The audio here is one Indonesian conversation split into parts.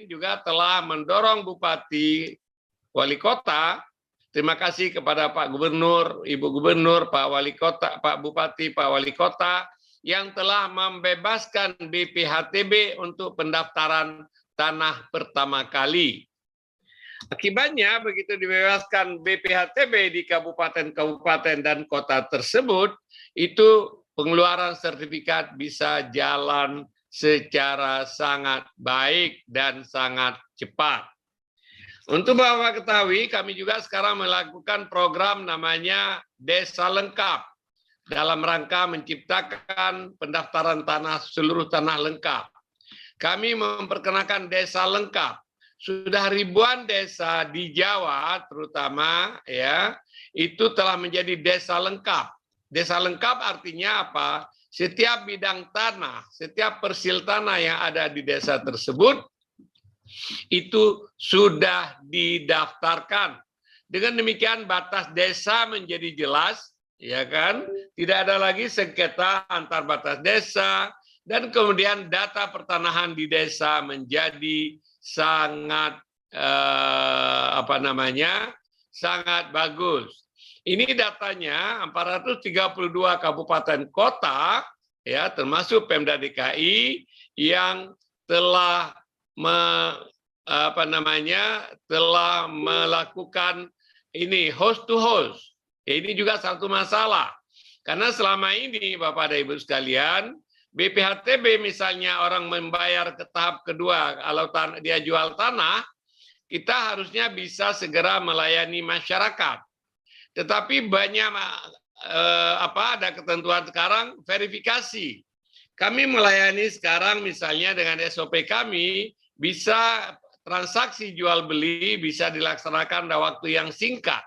juga telah mendorong Bupati, Wali Kota. Terima kasih kepada Pak Gubernur, Ibu Gubernur, Pak Wali Kota, Pak Bupati, Pak Wali Kota yang telah membebaskan BPHTB untuk pendaftaran tanah pertama kali. Akibatnya begitu dibebaskan BPHTB di kabupaten-kabupaten dan kota tersebut, itu pengeluaran sertifikat bisa jalan secara sangat baik dan sangat cepat. Untuk Bapak ketahui, kami juga sekarang melakukan program namanya Desa Lengkap dalam rangka menciptakan pendaftaran tanah seluruh tanah lengkap. Kami memperkenalkan Desa Lengkap. Sudah ribuan desa di Jawa terutama ya, itu telah menjadi desa lengkap. Desa lengkap artinya apa? Setiap bidang tanah, setiap persil tanah yang ada di desa tersebut itu sudah didaftarkan. Dengan demikian batas desa menjadi jelas, ya kan? Tidak ada lagi sengketa antar batas desa, dan kemudian data pertanahan di desa menjadi sangat sangat bagus. Ini datanya 432 kabupaten kota ya, termasuk Pemda DKI yang telah telah melakukan ini host to host. Ini juga satu masalah. Karena selama ini Bapak dan Ibu sekalian, BPHTB misalnya orang membayar ke tahap kedua, kalau dia jual tanah, kita harusnya bisa segera melayani masyarakat. Tetapi banyak ada ketentuan sekarang verifikasi. Kami melayani sekarang misalnya dengan SOP kami, bisa transaksi jual beli bisa dilaksanakan dalam waktu yang singkat.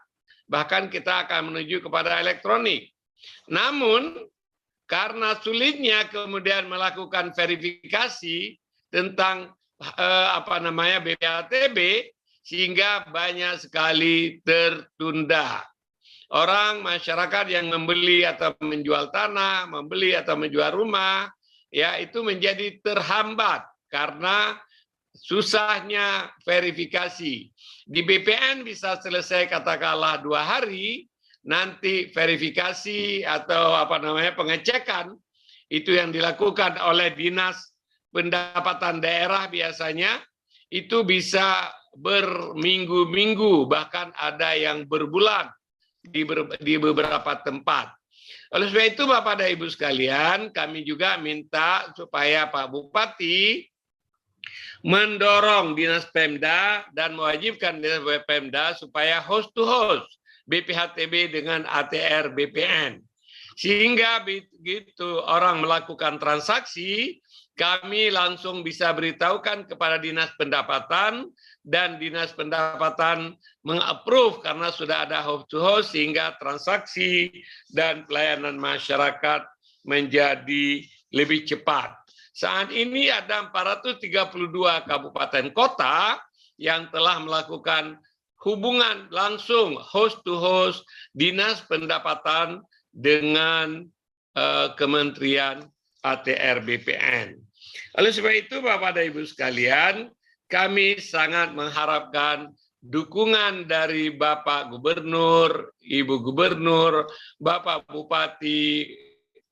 Bahkan kita akan menuju kepada elektronik. Namun karena sulitnya kemudian melakukan verifikasi tentang BPHTB, sehingga banyak sekali tertunda. Orang masyarakat yang membeli atau menjual tanah, membeli atau menjual rumah, ya itu menjadi terhambat karena susahnya verifikasi. Di BPN bisa selesai katakanlah 2 hari, nanti verifikasi atau pengecekan itu yang dilakukan oleh Dinas Pendapatan Daerah biasanya itu bisa berminggu-minggu, bahkan ada yang berbulan di beberapa tempat. Oleh sebab itu Bapak dan Ibu sekalian, kami juga minta supaya Pak Bupati mendorong Dinas Pemda dan mewajibkan Dinas Pemda supaya host to host BPHTB dengan ATR BPN. Sehingga begitu orang melakukan transaksi, kami langsung bisa beritahukan kepada Dinas Pendapatan, dan Dinas Pendapatan meng-approve karena sudah ada host to host, sehingga transaksi dan pelayanan masyarakat menjadi lebih cepat. Saat ini ada 432 kabupaten kota yang telah melakukan hubungan langsung host to host Dinas Pendapatan dengan Kementerian ATR BPN. Oleh sebab itu Bapak dan Ibu sekalian, kami sangat mengharapkan dukungan dari Bapak Gubernur, Ibu Gubernur, Bapak Bupati,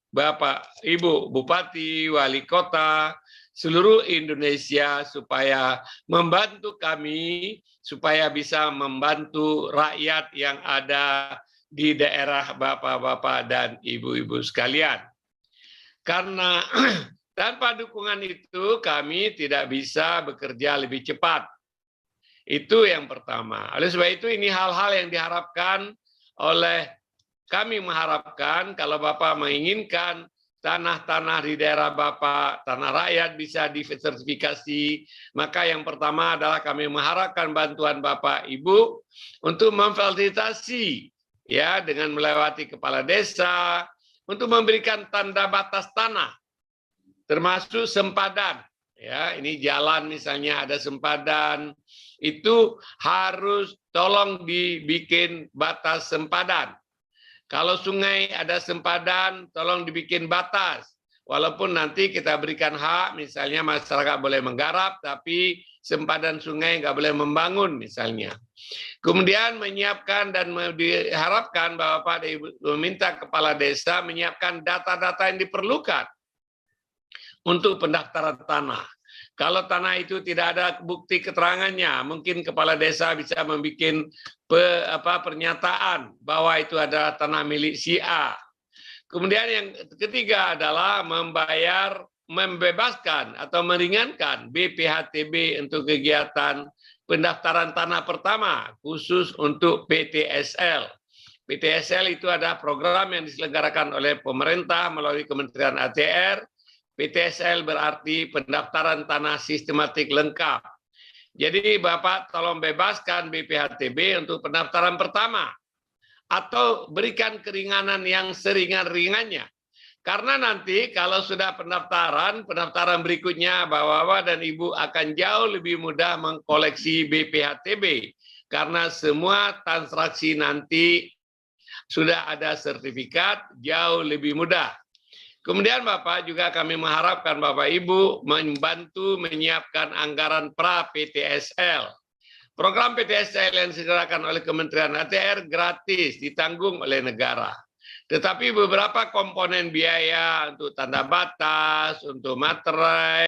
Bapak Ibu Bupati, Wali Kota, seluruh Indonesia supaya membantu kami, supaya bisa membantu rakyat yang ada di daerah Bapak-Bapak dan Ibu-Ibu sekalian. Karena tanpa dukungan itu kami tidak bisa bekerja lebih cepat. Itu yang pertama. Oleh sebab itu ini hal-hal yang diharapkan oleh kami, mengharapkan kalau Bapak menginginkan tanah-tanah di daerah Bapak, tanah rakyat bisa disertifikasi, maka yang pertama adalah kami mengharapkan bantuan Bapak Ibu untuk memfasilitasi ya dengan melewati kepala desa untuk memberikan tanda batas tanah termasuk sempadan. Ya, ini jalan misalnya ada sempadan, itu harus tolong dibikin batas sempadan. Kalau sungai ada sempadan, tolong dibikin batas. walaupun nanti kita berikan hak, misalnya masyarakat boleh menggarap, tapi sempadan sungai nggak boleh membangun misalnya. Kemudian menyiapkan dan diharapkan bahwa Pak meminta kepala desa menyiapkan data-data yang diperlukan untuk pendaftaran tanah. Kalau tanah itu tidak ada bukti keterangannya, mungkin kepala desa bisa membuat pernyataan bahwa itu adalah tanah milik si A. Kemudian yang ketiga adalah membebaskan atau meringankan BPHTB untuk kegiatan pendaftaran tanah pertama, khusus untuk PTSL. PTSL itu adalah program yang diselenggarakan oleh pemerintah melalui Kementerian ATR. PTSL berarti pendaftaran tanah sistematik lengkap. Jadi Bapak tolong bebaskan BPHTB untuk pendaftaran pertama atau berikan keringanan yang seringan-ringannya. Karena nanti kalau sudah pendaftaran berikutnya Bapak dan Ibu akan jauh lebih mudah mengkoleksi BPHTB karena semua transaksi nanti sudah ada sertifikat, jauh lebih mudah. Kemudian Bapak juga kami mengharapkan Bapak Ibu membantu menyiapkan anggaran pra-PTSL. Program PTSL yang disediakan oleh Kementerian ATR gratis, ditanggung oleh negara. Tetapi beberapa komponen biaya untuk tanda batas, untuk materai,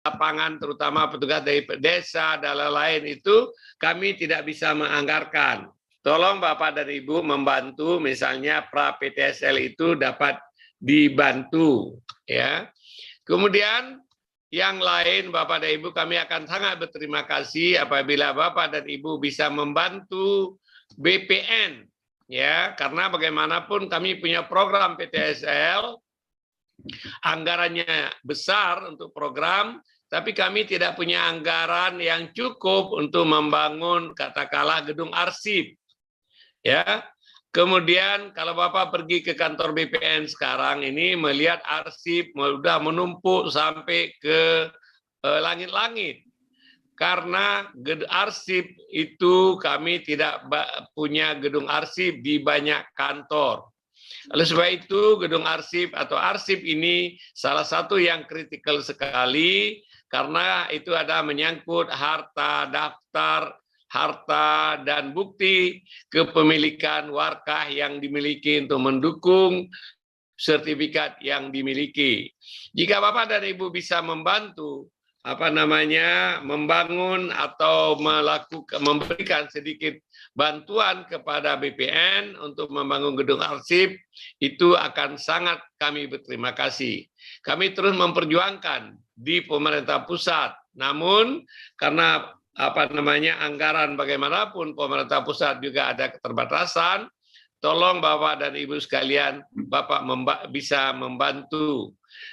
lapangan terutama petugas dari desa dan lain-lain itu kami tidak bisa menganggarkan. Tolong Bapak dan Ibu membantu misalnya pra-PTSL itu dapat dibantu ya. Kemudian yang lain Bapak dan Ibu kami akan sangat berterima kasih apabila Bapak dan Ibu bisa membantu BPN ya, karena bagaimanapun kami punya program PTSL, anggarannya besar untuk program, tapi kami tidak punya anggaran yang cukup untuk membangun katakanlah gedung arsip. Ya, kemudian kalau Bapak pergi ke kantor BPN sekarang ini melihat arsip sudah menumpuk sampai ke langit-langit. Karena arsip itu kami tidak punya gedung arsip di banyak kantor. Oleh sebab itu gedung arsip atau arsip ini salah satu yang kritikal sekali karena itu ada menyangkut harta, daftar, harta dan bukti kepemilikan warkah yang dimiliki untuk mendukung sertifikat yang dimiliki. Jika Bapak dan Ibu bisa membantu membangun atau memberikan sedikit bantuan kepada BPN untuk membangun gedung arsip, itu akan sangat kami berterima kasih. Kami terus memperjuangkan di pemerintah pusat, namun karena anggaran bagaimanapun pemerintah pusat juga ada keterbatasan, tolong Bapak dan Ibu sekalian, Bapak bisa membantu.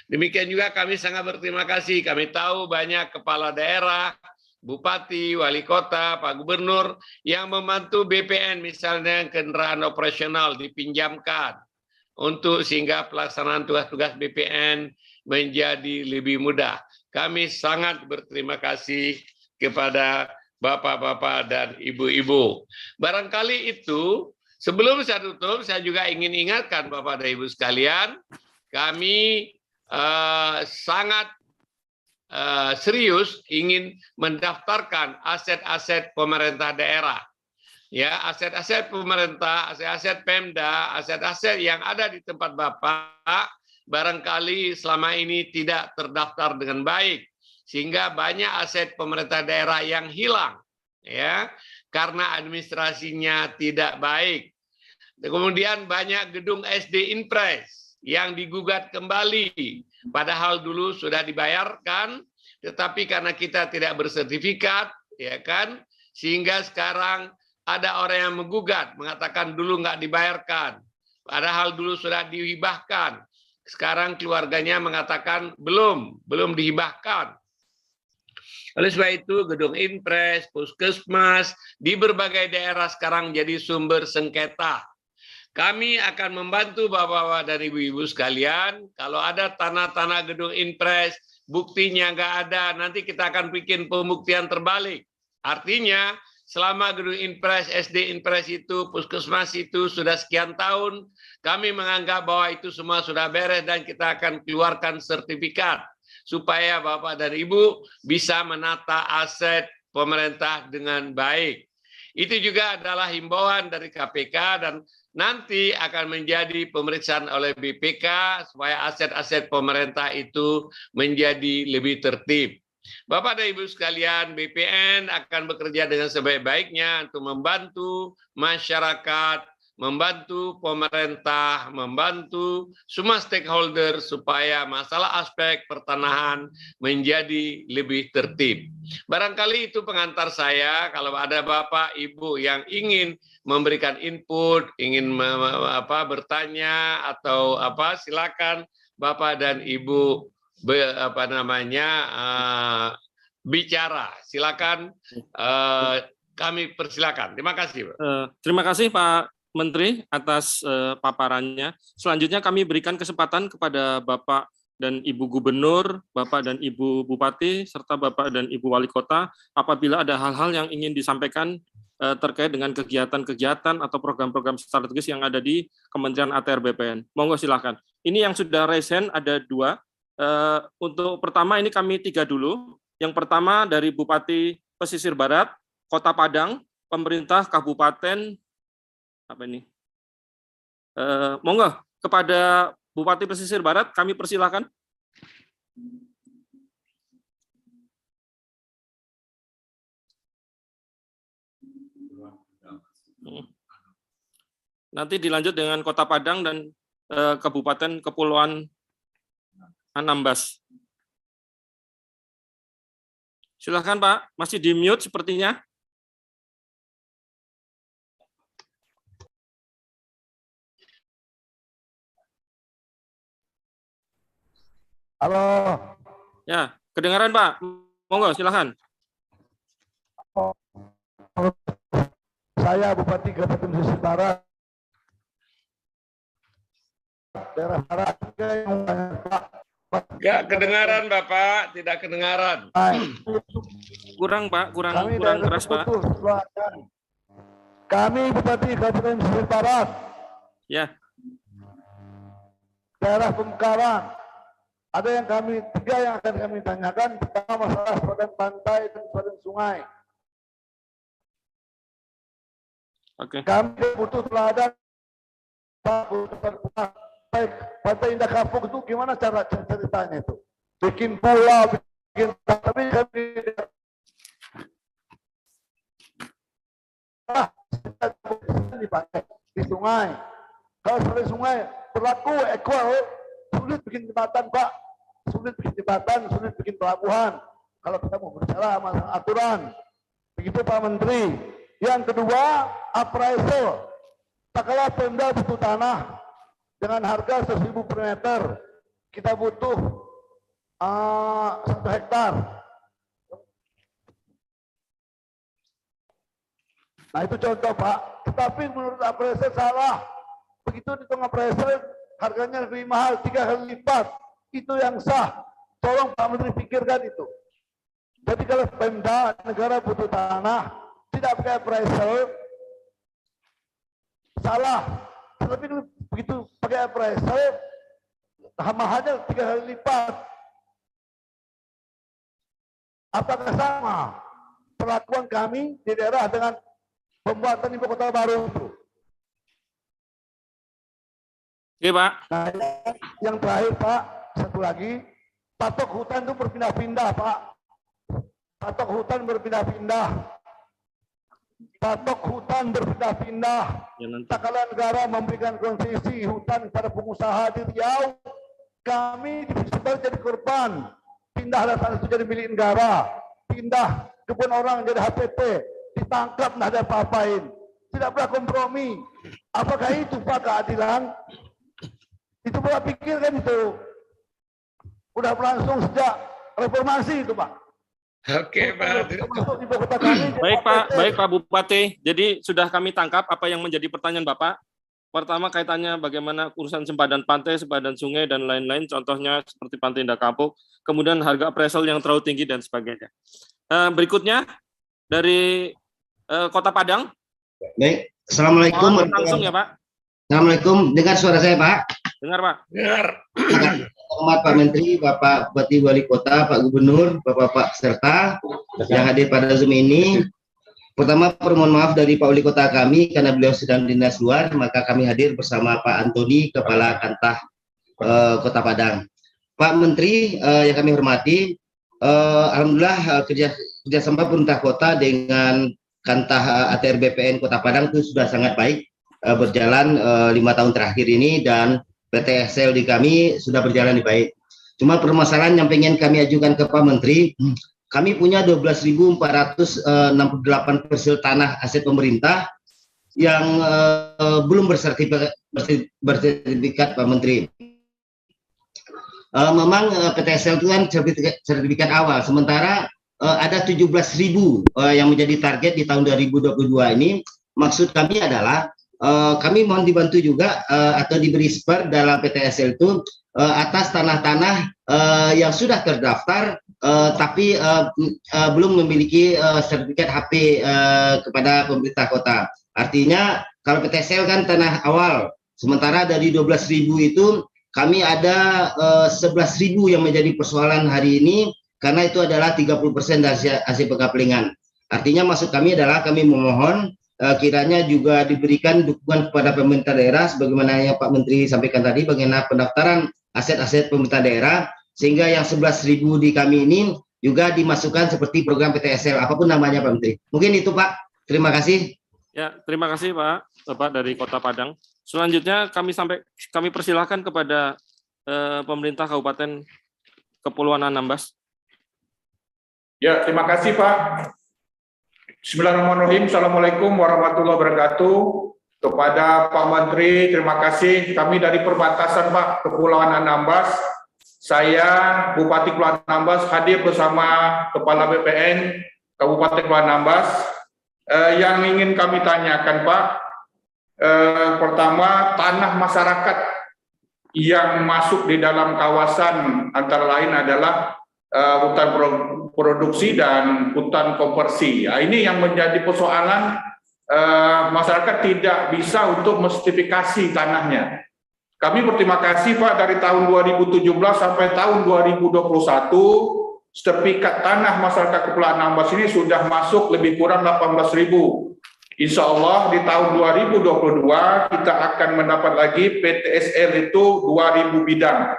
Demikian juga kami sangat berterima kasih, kami tahu banyak kepala daerah, bupati, wali kota, Pak Gubernur yang membantu BPN misalnya kendaraan operasional dipinjamkan untuk sehingga pelaksanaan tugas-tugas BPN menjadi lebih mudah. Kami sangat berterima kasih kepada bapak-bapak dan ibu-ibu. Barangkali itu, sebelum saya tutup, saya juga ingin ingatkan Bapak dan Ibu sekalian, kami sangat serius ingin mendaftarkan aset-aset pemerintah daerah. Ya, aset-aset pemerintah, aset-aset Pemda, aset-aset yang ada di tempat Bapak, barangkali selama ini tidak terdaftar dengan baik. Sehingga banyak aset pemerintah daerah yang hilang ya karena administrasinya tidak baik. Kemudian banyak gedung SD Inpres yang digugat kembali padahal dulu sudah dibayarkan tetapi karena kita tidak bersertifikat ya kan sehingga sekarang ada orang yang menggugat mengatakan dulu nggak dibayarkan padahal dulu sudah dihibahkan. Sekarang keluarganya mengatakan belum dihibahkan. Oleh sebab itu, gedung Inpres, puskesmas, di berbagai daerah sekarang jadi sumber sengketa. Kami akan membantu Bapak-Bapak dan Ibu-Ibu sekalian, kalau ada tanah-tanah gedung Inpres, buktinya nggak ada, nanti kita akan bikin pembuktian terbalik. Artinya, selama gedung Inpres, SD Inpres itu, puskesmas itu sudah sekian tahun, kami menganggap bahwa itu semua sudah beres dan kita akan keluarkan sertifikat supaya Bapak dan Ibu bisa menata aset pemerintah dengan baik. Itu juga adalah himbauan dari KPK dan nanti akan menjadi pemeriksaan oleh BPK supaya aset-aset pemerintah itu menjadi lebih tertib. Bapak dan Ibu sekalian, BPN akan bekerja dengan sebaik-baiknya untuk membantu masyarakat, membantu pemerintah, membantu semua stakeholder supaya masalah aspek pertanahan menjadi lebih tertib. Barangkali itu pengantar saya. Kalau ada Bapak, Ibu yang ingin memberikan input, ingin bertanya atau silakan Bapak dan Ibu bicara. Silakan, kami persilakan. Terima kasih. Terima kasih Pak Menteri atas paparannya. Selanjutnya kami berikan kesempatan kepada Bapak dan Ibu Gubernur, Bapak dan Ibu Bupati, serta Bapak dan Ibu Wali Kota, apabila ada hal-hal yang ingin disampaikan terkait dengan kegiatan-kegiatan atau program-program strategis yang ada di Kementerian ATR BPN. Monggo silakan. Ini yang sudah raise hand ada 2. Untuk pertama ini kami 3 dulu. Yang pertama dari Bupati Pesisir Barat, Kota Padang, pemerintah Kabupaten monggo kepada Bupati Pesisir Barat kami persilakan. Nanti dilanjut dengan Kota Padang dan Kabupaten Kepulauan Anambas. Silakan Pak, masih di mute sepertinya. Halo. Ya, kedengaran Pak. Monggo silakan. Saya Bupati Kabupaten Pesisir Barat. Daerah barat Enggak kedengaran Bapak, tidak kedengaran. Kurang Pak, kurang keras Pak. Kami Bupati Kabupaten Pesisir Barat. Ya. Daerah Pemekaran. Ada yang 3 yang akan kami tanyakan. Pertama masalah sepadan pantai dan sepadan sungai. Oke. Kami butuh teladan Pantai Indah Kapuk itu gimana cara ceritanya itu? Bikin pulau, bikin tapi kami di sungai. Kalau di sungai berlaku equal, sulit bikin jembatan Pak, sulit bikin jembatan, sulit bikin pelabuhan. Kalau kita mau berbicara masalah aturan, begitu Pak Menteri. Yang kedua, appraisal. Tak kalah Pemda butuh tanah dengan harga 1.000 per meter, kita butuh 1 hektar. Nah itu contoh Pak. Tetapi menurut appraisal salah. Begitu dihitung appraisal harganya lebih mahal 3 kali lipat. Itu yang sah. Tolong Pak Menteri pikirkan itu. Jadi kalau Pemda negara butuh tanah tidak pakai appraisal salah. Tetapi begitu pakai appraisal mahalnya 3 kali lipat. Apakah sama perlakuan kami di daerah dengan pembuatan ibu kota baru itu? Oke Pak. Nah, yang terakhir Pak, satu lagi, patok hutan itu berpindah-pindah Pak. Patok hutan berpindah-pindah. Patok hutan berpindah-pindah. Tak kalah negara memberikan konsesi hutan kepada pengusaha di Riau, kami di Pesisir jadi korban. Pindahlah tanah itu jadi milik negara. Pindah kebun orang jadi HPP. Ditangkap, tidak ada apa-apain. Tidak pernah kompromi. Apakah itu Pak keadilan? Itu Bapak pikirkan itu. Udah berlangsung sejak reformasi itu Pak. Oke Pak. Baik Pak Bupati. Jadi sudah kami tangkap apa yang menjadi pertanyaan Bapak. Pertama kaitannya bagaimana urusan sempadan pantai, sempadan sungai dan lain-lain. Contohnya seperti Pantai Indah Kapuk. Kemudian harga appraisal yang terlalu tinggi dan sebagainya. Berikutnya dari Kota Padang. Baik, Assalamualaikum. Mohon langsung ya Pak. Assalamualaikum, dengar suara saya Pak? Dengar Pak. Dengar. Hormat Pak Menteri, Bapak Bupati Wali Kota, Pak Gubernur, Bapak-Bapak serta yang hadir pada Zoom ini. Pertama, permohon maaf dari Pak Wali Kota kami karena beliau sedang dinas luar, maka kami hadir bersama Pak Antoni, Kepala Kantah Kota Padang. Pak Menteri yang kami hormati, alhamdulillah kerjasama pemerintah kota dengan Kantah ATR BPN Kota Padang itu sudah sangat baik berjalan 5 tahun terakhir ini, dan PTSL di kami sudah berjalan baik. Cuma permasalahan yang pengen kami ajukan ke Pak Menteri, kami punya 12.468 parcel tanah aset pemerintah yang belum bersertifikat Pak Menteri. Memang PTSL itu kan sertifikat awal, sementara ada 17.000 yang menjadi target di tahun 2022 ini. Maksud kami adalah kami mohon dibantu juga atau diberi spare dalam PTSL itu atas tanah-tanah yang sudah terdaftar tapi belum memiliki sertifikat HP kepada pemerintah kota. Artinya kalau PTSL kan tanah awal, sementara dari 12.000 itu kami ada 11.000 yang menjadi persoalan hari ini, karena itu adalah 30% dari hasil pengaplingan. Artinya maksud kami adalah kami memohon kiranya juga diberikan dukungan kepada pemerintah daerah sebagaimana yang Pak Menteri sampaikan tadi, bagaimana pendaftaran aset-aset pemerintah daerah, sehingga yang 11.000 di kami ini juga dimasukkan seperti program PTSL apapun namanya Pak Menteri. Mungkin itu Pak. Terima kasih. Ya, terima kasih Pak, Bapak dari Kota Padang. Selanjutnya kami persilahkan kepada pemerintah Kabupaten Kepulauan Anambas. Ya, terima kasih Pak. Bismillahirrahmanirrahim. Assalamualaikum warahmatullahi wabarakatuh. Kepada Pak Menteri, terima kasih. Kami dari perbatasan Pak, Kepulauan Anambas. Saya, Bupati Kepulauan Anambas, hadir bersama Kepala BPN Kabupaten Kepulauan Anambas. Yang ingin kami tanyakan Pak, pertama, tanah masyarakat yang masuk di dalam kawasan antara lain adalah hutan produksi dan hutan konversi. Nah, ini yang menjadi persoalan, masyarakat tidak bisa untuk mensertifikasi tanahnya. Kami berterima kasih Pak, dari tahun 2017 sampai tahun 2021, sertifikat tanah masyarakat Kepulauan Anambas ini sudah masuk lebih kurang 18.000. Insya Allah di tahun 2022 kita akan mendapat lagi PTSL itu 2.000 bidang.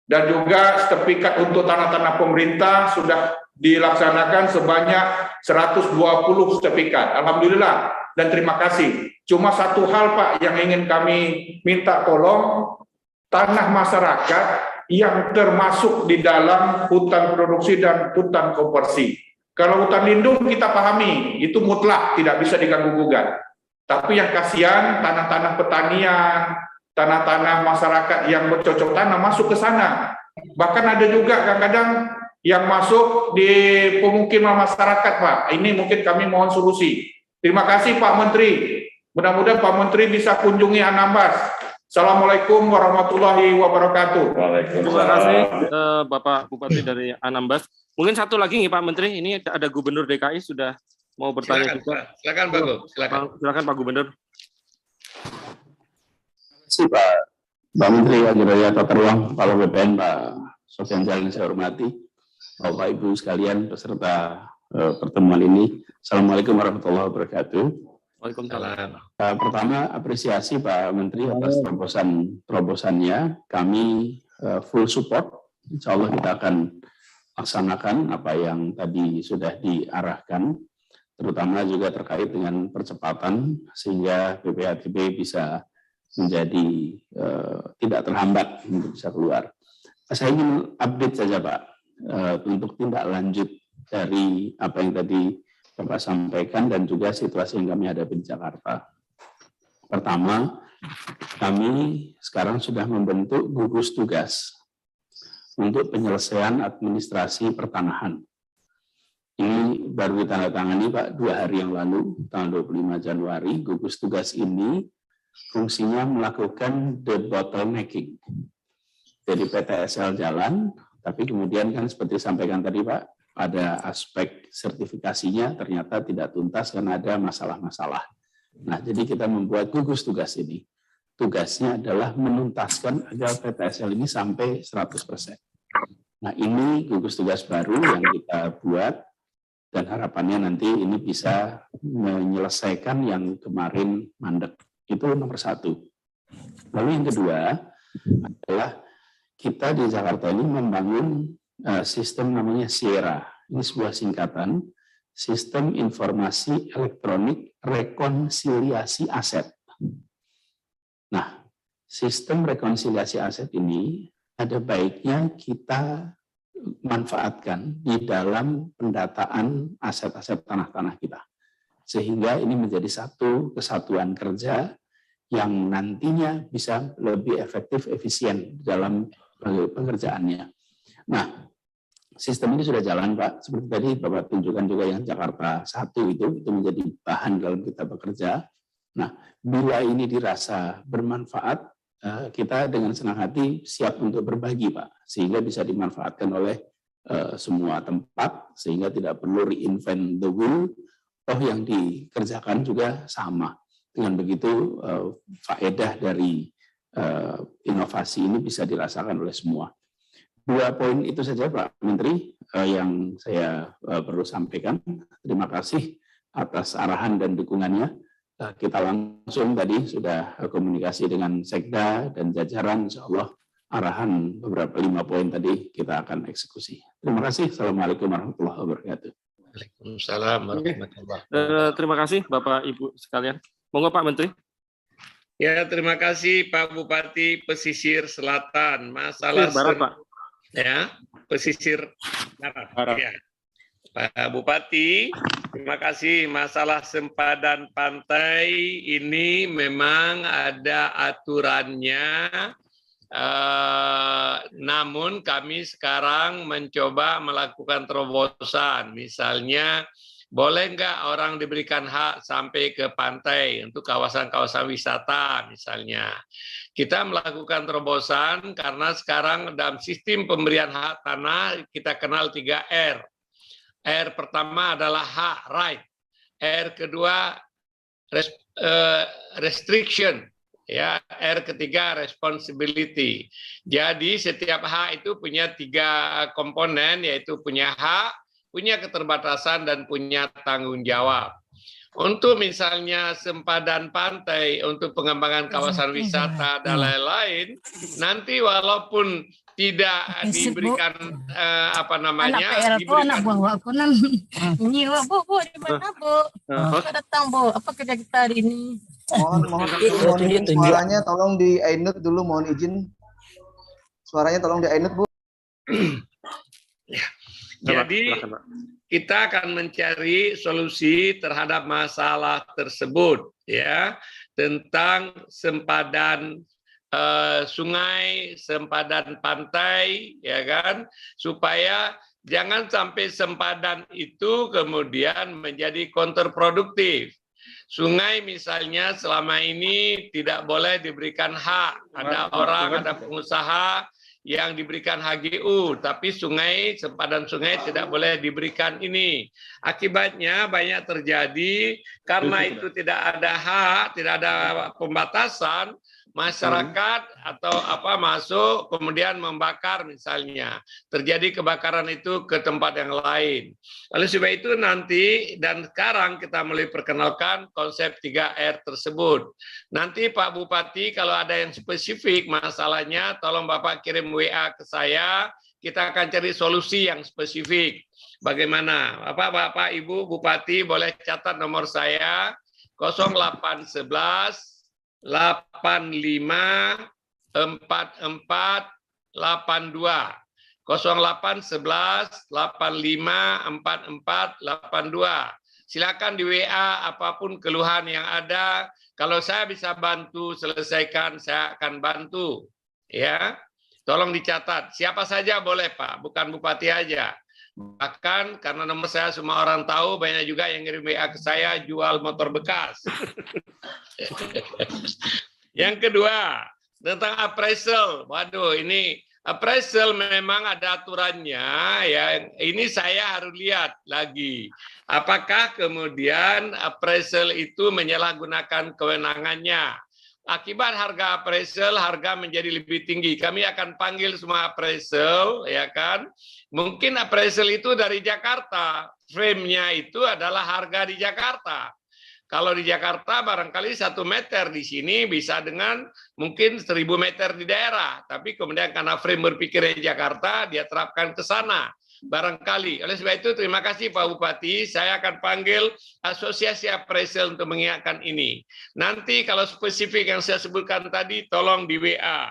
Dan juga sertifikat untuk tanah-tanah pemerintah sudah dilaksanakan sebanyak 120 sertifikat. Alhamdulillah dan terima kasih. Cuma satu hal Pak yang ingin kami minta tolong, tanah masyarakat yang termasuk di dalam hutan produksi dan hutan konversi. Kalau hutan lindung kita pahami, itu mutlak, tidak bisa diganggu-gugat. Tapi yang kasihan, tanah-tanah pertanian, tanah-tanah masyarakat yang bercocok tanam masuk ke sana. Bahkan ada juga kadang-kadang yang masuk di pemukiman masyarakat, Pak. Ini mungkin kami mohon solusi. Terima kasih Pak Menteri. Mudah-mudahan Pak Menteri bisa kunjungi Anambas. Assalamualaikum warahmatullahi wabarakatuh. Terima kasih Bapak Bupati dari Anambas. Mungkin satu lagi nih Pak Menteri, ini ada Gubernur DKI sudah mau bertanya juga. Silakan Pak Gub. Silakan Pak Gubernur. Terima kasih Pak Menteri Wajib Raya Tata Ruang, Kepala BPN Pak Sofyan Jalil yang saya hormati, Bapak Ibu sekalian peserta pertemuan ini. Assalamualaikum warahmatullahi wabarakatuh. Waalaikumsalam. Pertama apresiasi Pak Menteri atas terobosannya. Kami full support. Insya Allah kita akan laksanakan apa yang tadi sudah diarahkan, terutama juga terkait dengan percepatan sehingga BPHTB bisa menjadi tidak terhambat untuk bisa keluar. Saya ingin update saja Pak untuk tindak lanjut dari apa yang tadi Bapak sampaikan dan juga situasi yang kami hadapi di Jakarta. Pertama, kami sekarang sudah membentuk gugus tugas untuk penyelesaian administrasi pertanahan. Ini baru ditandatangani Pak 2 hari yang lalu, tanggal 25 Januari. Gugus tugas ini fungsinya melakukan debottlenecking. Jadi PTSL jalan, tapi kemudian kan seperti disampaikan tadi Pak pada aspek sertifikasinya ternyata tidak tuntas karena ada masalah-masalah. Nah, jadi kita membuat gugus tugas ini. Tugasnya adalah menuntaskan agar PTSL ini sampai 100%. Nah, ini gugus tugas baru yang kita buat dan harapannya nanti ini bisa menyelesaikan yang kemarin mandek. Itu nomor satu. Lalu yang kedua adalah kita di Jakarta ini membangun sistem namanya Sierra. Ini sebuah singkatan, Sistem Informasi Elektronik Rekonsiliasi Aset. Nah, sistem rekonsiliasi aset ini ada baiknya kita manfaatkan di dalam pendataan aset-aset tanah-tanah kita. Sehingga ini menjadi satu kesatuan kerja yang nantinya bisa lebih efektif, efisien dalam pengerjaannya. Nah, sistem ini sudah jalan, Pak. Seperti tadi Bapak tunjukkan juga yang Jakarta 1 itu menjadi bahan dalam kita bekerja. Nah, bila ini dirasa bermanfaat, kita dengan senang hati siap untuk berbagi, Pak, sehingga bisa dimanfaatkan oleh semua tempat, sehingga tidak perlu reinvent the wheel, toh yang dikerjakan juga sama. Dengan begitu, faedah dari inovasi ini bisa dirasakan oleh semua. 2 poin itu saja, Pak Menteri, yang saya perlu sampaikan. Terima kasih atas arahan dan dukungannya. Kita langsung tadi sudah komunikasi dengan Sekda dan jajaran, insya Allah arahan beberapa 5 poin tadi kita akan eksekusi. Terima kasih. Assalamualaikum warahmatullahi wabarakatuh. Waalaikumsalam warahmatullahi wabarakatuh. Terima kasih Bapak Ibu sekalian. Monggo Pak Menteri. Ya, terima kasih Pak Bupati Pesisir Selatan. Masalah Barat, Pak. Ya, pesisir barat. Ya. Pak Bupati, terima kasih. Masalah sempadan pantai ini memang ada aturannya, namun kami sekarang mencoba melakukan terobosan. Misalnya, boleh nggak orang diberikan hak sampai ke pantai untuk kawasan-kawasan wisata misalnya. Kita melakukan terobosan karena sekarang dalam sistem pemberian hak tanah kita kenal 3R. R pertama adalah hak, right. R kedua restriction, ya. R ketiga responsibility. Jadi setiap hak itu punya 3 komponen, yaitu punya hak, punya keterbatasan, dan punya tanggung jawab. Untuk misalnya sempadan pantai untuk pengembangan kawasan wisata dan lain-lain, nanti walaupun tidak diberikan anak buah aku nan nyiwa bu di mana bu datang bu apa kerja kita hari ini mohon izin suaranya tolong di unmute dulu, mohon izin suaranya tolong di unmute bu. Ya. Jadi kita akan mencari solusi terhadap masalah tersebut, ya, tentang sempadan sungai, sempadan pantai, ya kan, supaya jangan sampai sempadan itu kemudian menjadi kontraproduktif. Sungai misalnya selama ini tidak boleh diberikan hak, ada orang, ada pengusaha yang diberikan HGU, tapi sungai, sempadan sungai tidak boleh diberikan ini. Akibatnya banyak terjadi karena itu tidak ada hak, tidak ada pembatasan, masyarakat atau masuk kemudian membakar misalnya. Terjadi kebakaran itu ke tempat yang lain. Oleh sebab itu nanti dan sekarang kita mulai perkenalkan konsep 3R tersebut. Nanti Pak Bupati kalau ada yang spesifik masalahnya tolong Bapak kirim WA ke saya, kita akan cari solusi yang spesifik. Bagaimana? Bapak Ibu Bupati boleh catat nomor saya 0811 85 44 82 0811 85 44 82. Silakan di WA apapun keluhan yang ada. Kalau saya bisa bantu selesaikan, saya akan bantu. Ya, tolong dicatat. Siapa saja boleh Pak, bukan Bupati aja. Bahkan karena nomor saya semua orang tahu, banyak juga yang ngirim WA ke saya jual motor bekas. Yang kedua, tentang appraisal. Waduh, ini appraisal memang ada aturannya ya. Ini saya harus lihat lagi. Apakah kemudian appraisal itu menyalahgunakan kewenangannya? Akibat harga appraisal, harga menjadi lebih tinggi. Kami akan panggil semua appraisal, ya kan? Mungkin appraisal itu dari Jakarta. Frame-nya itu adalah harga di Jakarta. Kalau di Jakarta barangkali 1 meter, di sini bisa dengan mungkin 1000 meter di daerah. Tapi kemudian karena frame berpikir di Jakarta, dia terapkan ke sana. Barangkali. Oleh sebab itu terima kasih Pak Bupati, saya akan panggil asosiasi appraisal untuk mengingatkan ini. Nanti kalau spesifik yang saya sebutkan tadi, tolong di WA.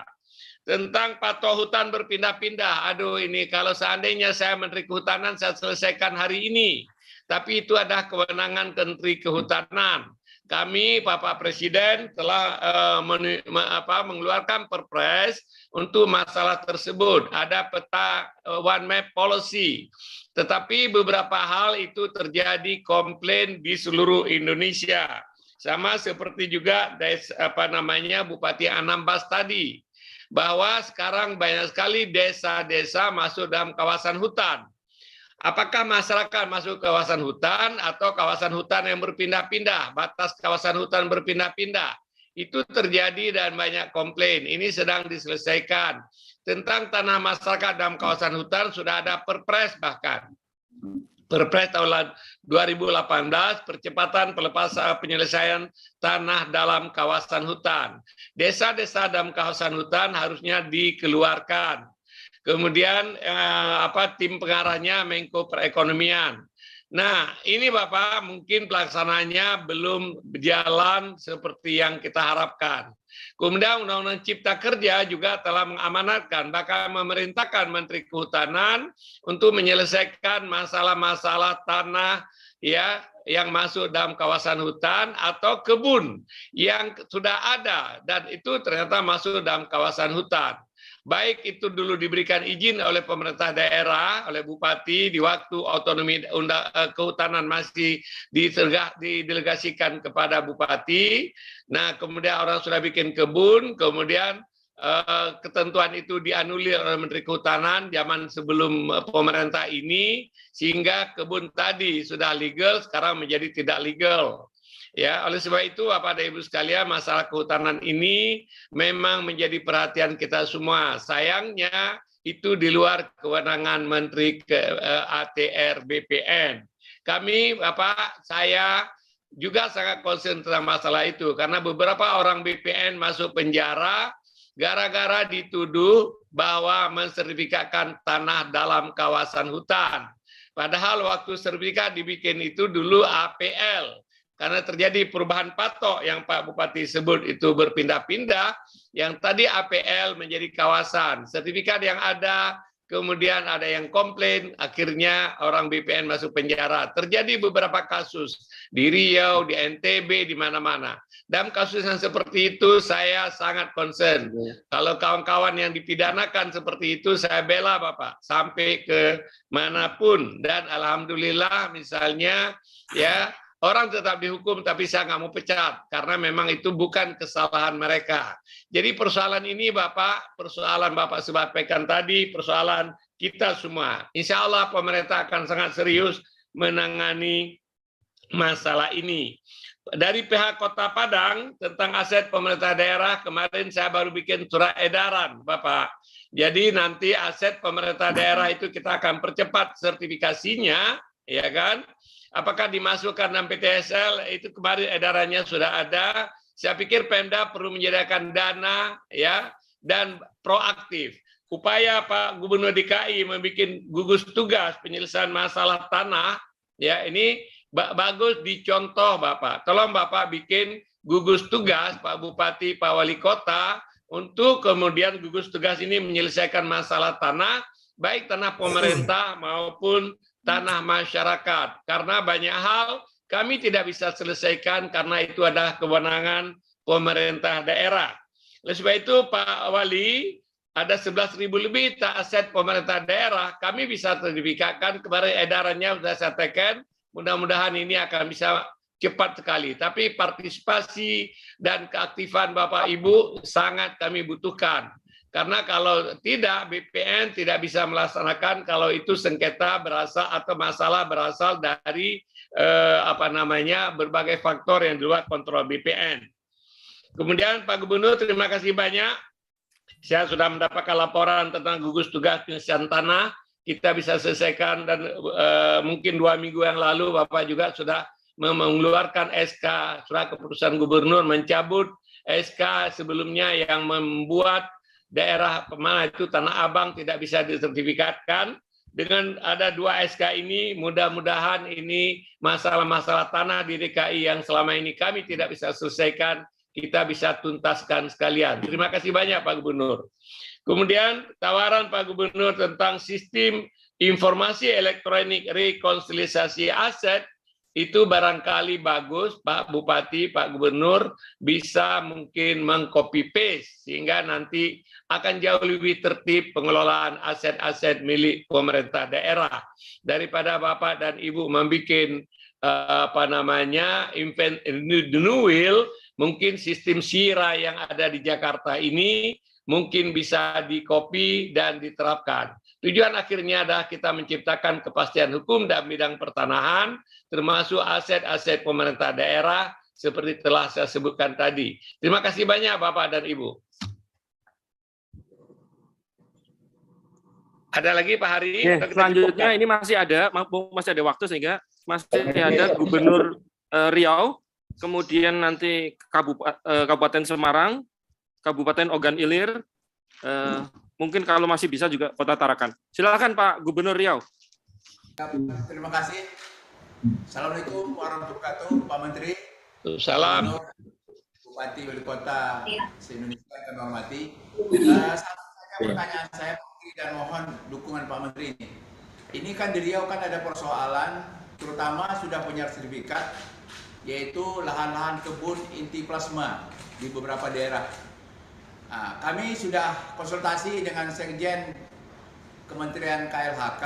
Tentang patok hutan berpindah-pindah, aduh ini kalau seandainya saya Menteri Kehutanan, saya selesaikan hari ini. Tapi itu adalah kewenangan Menteri Kehutanan. Kami, Bapak Presiden, telah mengeluarkan perpres untuk masalah tersebut. Ada peta One Map Policy. Tetapi beberapa hal itu terjadi komplain di seluruh Indonesia. Sama seperti juga Bupati Anambas tadi. Bahwa sekarang banyak sekali desa-desa masuk dalam kawasan hutan. Apakah masyarakat masuk kawasan hutan atau kawasan hutan yang berpindah-pindah, batas kawasan hutan berpindah-pindah? Itu terjadi dan banyak komplain. Ini sedang diselesaikan. Tentang tanah masyarakat dalam kawasan hutan sudah ada perpres bahkan. Perpres tahun 2018, percepatan pelepasan penyelesaian tanah dalam kawasan hutan. Desa-desa dalam kawasan hutan harusnya dikeluarkan. Kemudian tim pengarahnya Menko Perekonomian. Nah, ini Bapak mungkin pelaksananya belum berjalan seperti yang kita harapkan. Kemudian Undang-Undang Cipta Kerja juga telah mengamanatkan, bahkan memerintahkan Menteri Kehutanan untuk menyelesaikan masalah-masalah tanah ya yang masuk dalam kawasan hutan atau kebun yang sudah ada dan itu ternyata masuk dalam kawasan hutan. Baik itu dulu diberikan izin oleh pemerintah daerah, oleh bupati di waktu otonomi kehutanan masih didelegasikan kepada bupati. Nah, kemudian orang sudah bikin kebun, kemudian ketentuan itu dianulir oleh Menteri Kehutanan zaman sebelum pemerintah ini, sehingga kebun tadi sudah legal, sekarang menjadi tidak legal. Ya, oleh sebab itu Bapak dan Ibu sekalian, masalah kehutanan ini memang menjadi perhatian kita semua. Sayangnya itu di luar kewenangan Menteri ATR BPN. Kami, Bapak, saya juga sangat concern tentang masalah itu karena beberapa orang BPN masuk penjara gara-gara dituduh bahwa mensertifikatkan tanah dalam kawasan hutan. Padahal waktu sertifikat dibikin itu dulu APL. Karena terjadi perubahan patok yang Pak Bupati sebut itu berpindah-pindah, yang tadi APL menjadi kawasan. Sertifikat yang ada, kemudian ada yang komplain, akhirnya orang BPN masuk penjara. Terjadi beberapa kasus di Riau, di NTB, di mana-mana. Dalam kasus yang seperti itu, saya sangat concern. Kalau kawan-kawan yang dipidanakan seperti itu, saya bela Bapak, sampai ke manapun. Dan Alhamdulillah misalnya, ya, orang tetap dihukum, tapi saya nggak mau pecat, karena memang itu bukan kesalahan mereka. Jadi persoalan ini Bapak, persoalan Bapak sampaikan tadi, persoalan kita semua. Insya Allah pemerintah akan sangat serius menangani masalah ini. Dari pihak Kota Padang, tentang aset pemerintah daerah, kemarin saya baru bikin surat edaran, Bapak. Jadi nanti aset pemerintah daerah itu kita akan percepat sertifikasinya, ya kan? Apakah dimasukkan dalam PTSL, itu kemarin edarannya sudah ada. Saya pikir Pemda perlu menyediakan dana ya dan proaktif. Upaya Pak Gubernur DKI membuat gugus tugas penyelesaian masalah tanah, ya ini bagus dicontoh Bapak. Tolong Bapak bikin gugus tugas Pak Bupati, Pak Wali Kota, untuk kemudian gugus tugas ini menyelesaikan masalah tanah, baik tanah pemerintah maupun tanah masyarakat, karena banyak hal kami tidak bisa selesaikan karena itu adalah kewenangan pemerintah daerah. Oleh sebab itu Pak Wali, ada 11.000 lebih aset pemerintah daerah, kami bisa sertifikatkan, kemarin edarannya sudah saya tekan, mudah-mudahan ini akan bisa cepat sekali. Tapi partisipasi dan keaktifan Bapak Ibu sangat kami butuhkan. Karena kalau tidak, BPN tidak bisa melaksanakan kalau itu sengketa berasal atau masalah berasal dari berbagai faktor yang di luar kontrol BPN. Kemudian Pak Gubernur, terima kasih banyak. Saya sudah mendapatkan laporan tentang gugus tugas pengisian tanah. Kita bisa selesaikan dan mungkin 2 minggu yang lalu Bapak juga sudah mengeluarkan SK surat keputusan Gubernur mencabut SK sebelumnya yang membuat daerah mana itu Tanah Abang tidak bisa disertifikatkan. Dengan ada 2 SK ini, mudah-mudahan ini masalah-masalah tanah di DKI yang selama ini kami tidak bisa selesaikan, kita bisa tuntaskan sekalian. Terima kasih banyak Pak Gubernur. Kemudian tawaran Pak Gubernur tentang sistem informasi elektronik rekonsiliasi aset, itu barangkali bagus Pak Bupati, Pak Gubernur bisa mungkin meng-copy paste sehingga nanti akan jauh lebih tertib pengelolaan aset-aset milik pemerintah daerah daripada Bapak dan Ibu membuat new will. Mungkin sistem SIRA yang ada di Jakarta ini mungkin bisa di-copy dan diterapkan. Tujuan akhirnya adalah kita menciptakan kepastian hukum dalam bidang pertanahan, termasuk aset-aset pemerintah daerah, seperti telah saya sebutkan tadi. Terima kasih banyak Bapak dan Ibu. Ada lagi Pak Hari? Selanjutnya ini masih ada waktu sehingga masih ada Gubernur Riau, kemudian nanti Kabupaten Semarang, Kabupaten Ogan Ilir, mungkin kalau masih bisa juga Kota Tarakan. Silakan Pak Gubernur Riau. Terima kasih. Assalamualaikum warahmatullahi wabarakatuh, Pak Menteri. Salam. Bupati Wali Kota se-Indonesia yang kami hormati. Pertanyaan saya dan mohon dukungan Pak Menteri ini. Ini kan di Riau kan ada persoalan, terutama sudah punya sertifikat, yaitu lahan-lahan kebun inti plasma di beberapa daerah. Nah, kami sudah konsultasi dengan Sekjen Kementerian KLHK.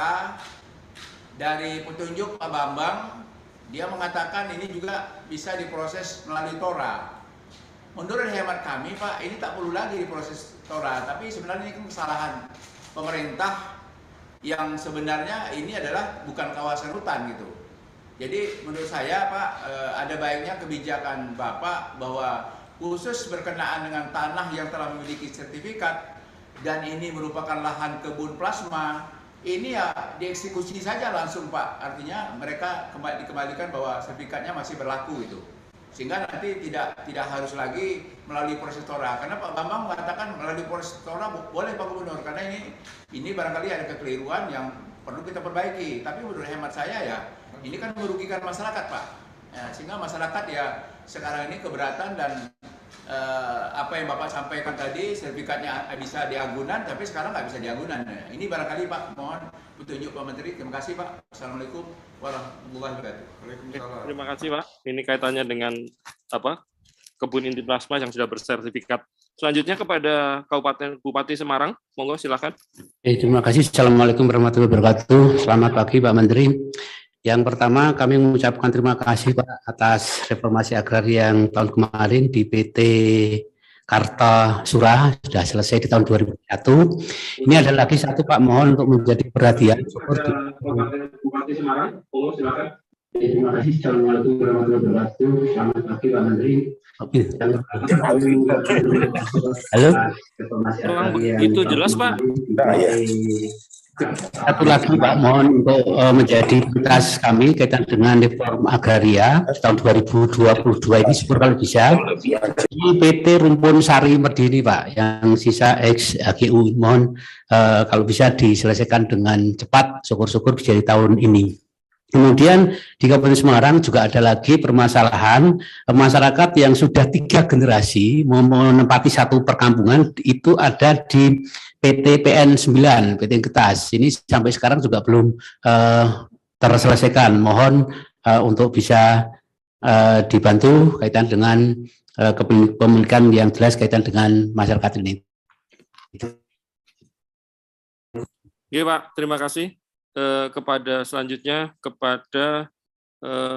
Dari petunjuk Pak Bambang, dia mengatakan ini juga bisa diproses melalui TORA. Menurut hemat kami, Pak, ini tak perlu lagi diproses TORA, tapi sebenarnya ini kan kesalahan pemerintah yang sebenarnya ini adalah bukan kawasan hutan gitu. Jadi menurut saya, Pak, ada baiknya kebijakan Bapak bahwa khusus berkenaan dengan tanah yang telah memiliki sertifikat dan ini merupakan lahan kebun plasma, ini ya dieksekusi saja langsung Pak. Artinya mereka dikembalikan bahwa sertifikatnya masih berlaku itu. Sehingga nanti tidak harus lagi melalui proses TORA. Karena Pak Bambang mengatakan melalui proses TORA boleh Pak Gubernur, karena ini barangkali ada kekeliruan yang perlu kita perbaiki. Tapi menurut hemat saya ya, ini kan merugikan masyarakat Pak. Ya, sehingga masyarakat ya sekarang ini keberatan dan apa yang Bapak sampaikan tadi, sertifikatnya bisa di agunan, tapi sekarang nggak bisa di agunan. Ini barangkali Pak, mohon petunjuk Pak Menteri. Terima kasih Pak. Assalamualaikum warahmatullahi wabarakatuh. Waalaikumsalam. Terima kasih Pak. Ini kaitannya dengan kebun inti plasma yang sudah bersertifikat. Selanjutnya kepada Kabupaten Bupati Semarang, monggo silakan. Terima kasih. Assalamualaikum warahmatullahi wabarakatuh. Selamat pagi Pak Menteri. Yang pertama kami mengucapkan terima kasih Pak atas reformasi agraria yang tahun kemarin di PT Kartasura sudah selesai di tahun 2001. Ini ada lagi satu Pak, mohon untuk menjadi perhatian. Bupati Semarang, silakan. Terima kasih. Assalamualaikum warahmatullahi wabarakatuh. Selamat pagi Pak Menteri. Halo. Itu jelas Pak. Satu lagi Pak, mohon untuk menjadi prioritas kami kaitan dengan reform agraria tahun 2022 ini syukur kalau bisa di PT Rumpun Sari Merdini Pak, yang sisa ex HGU mohon kalau bisa diselesaikan dengan cepat, syukur-syukur bisa di tahun ini. Kemudian di Kabupaten Semarang juga ada lagi permasalahan masyarakat yang sudah 3 generasi menempati satu perkampungan, itu ada di PT PN 9, PT Getas. Ini sampai sekarang juga belum terselesaikan. Mohon untuk bisa dibantu kaitan dengan kepemilikan yang jelas kaitan dengan masyarakat ini. Iya Pak, terima kasih. Kepada selanjutnya kepada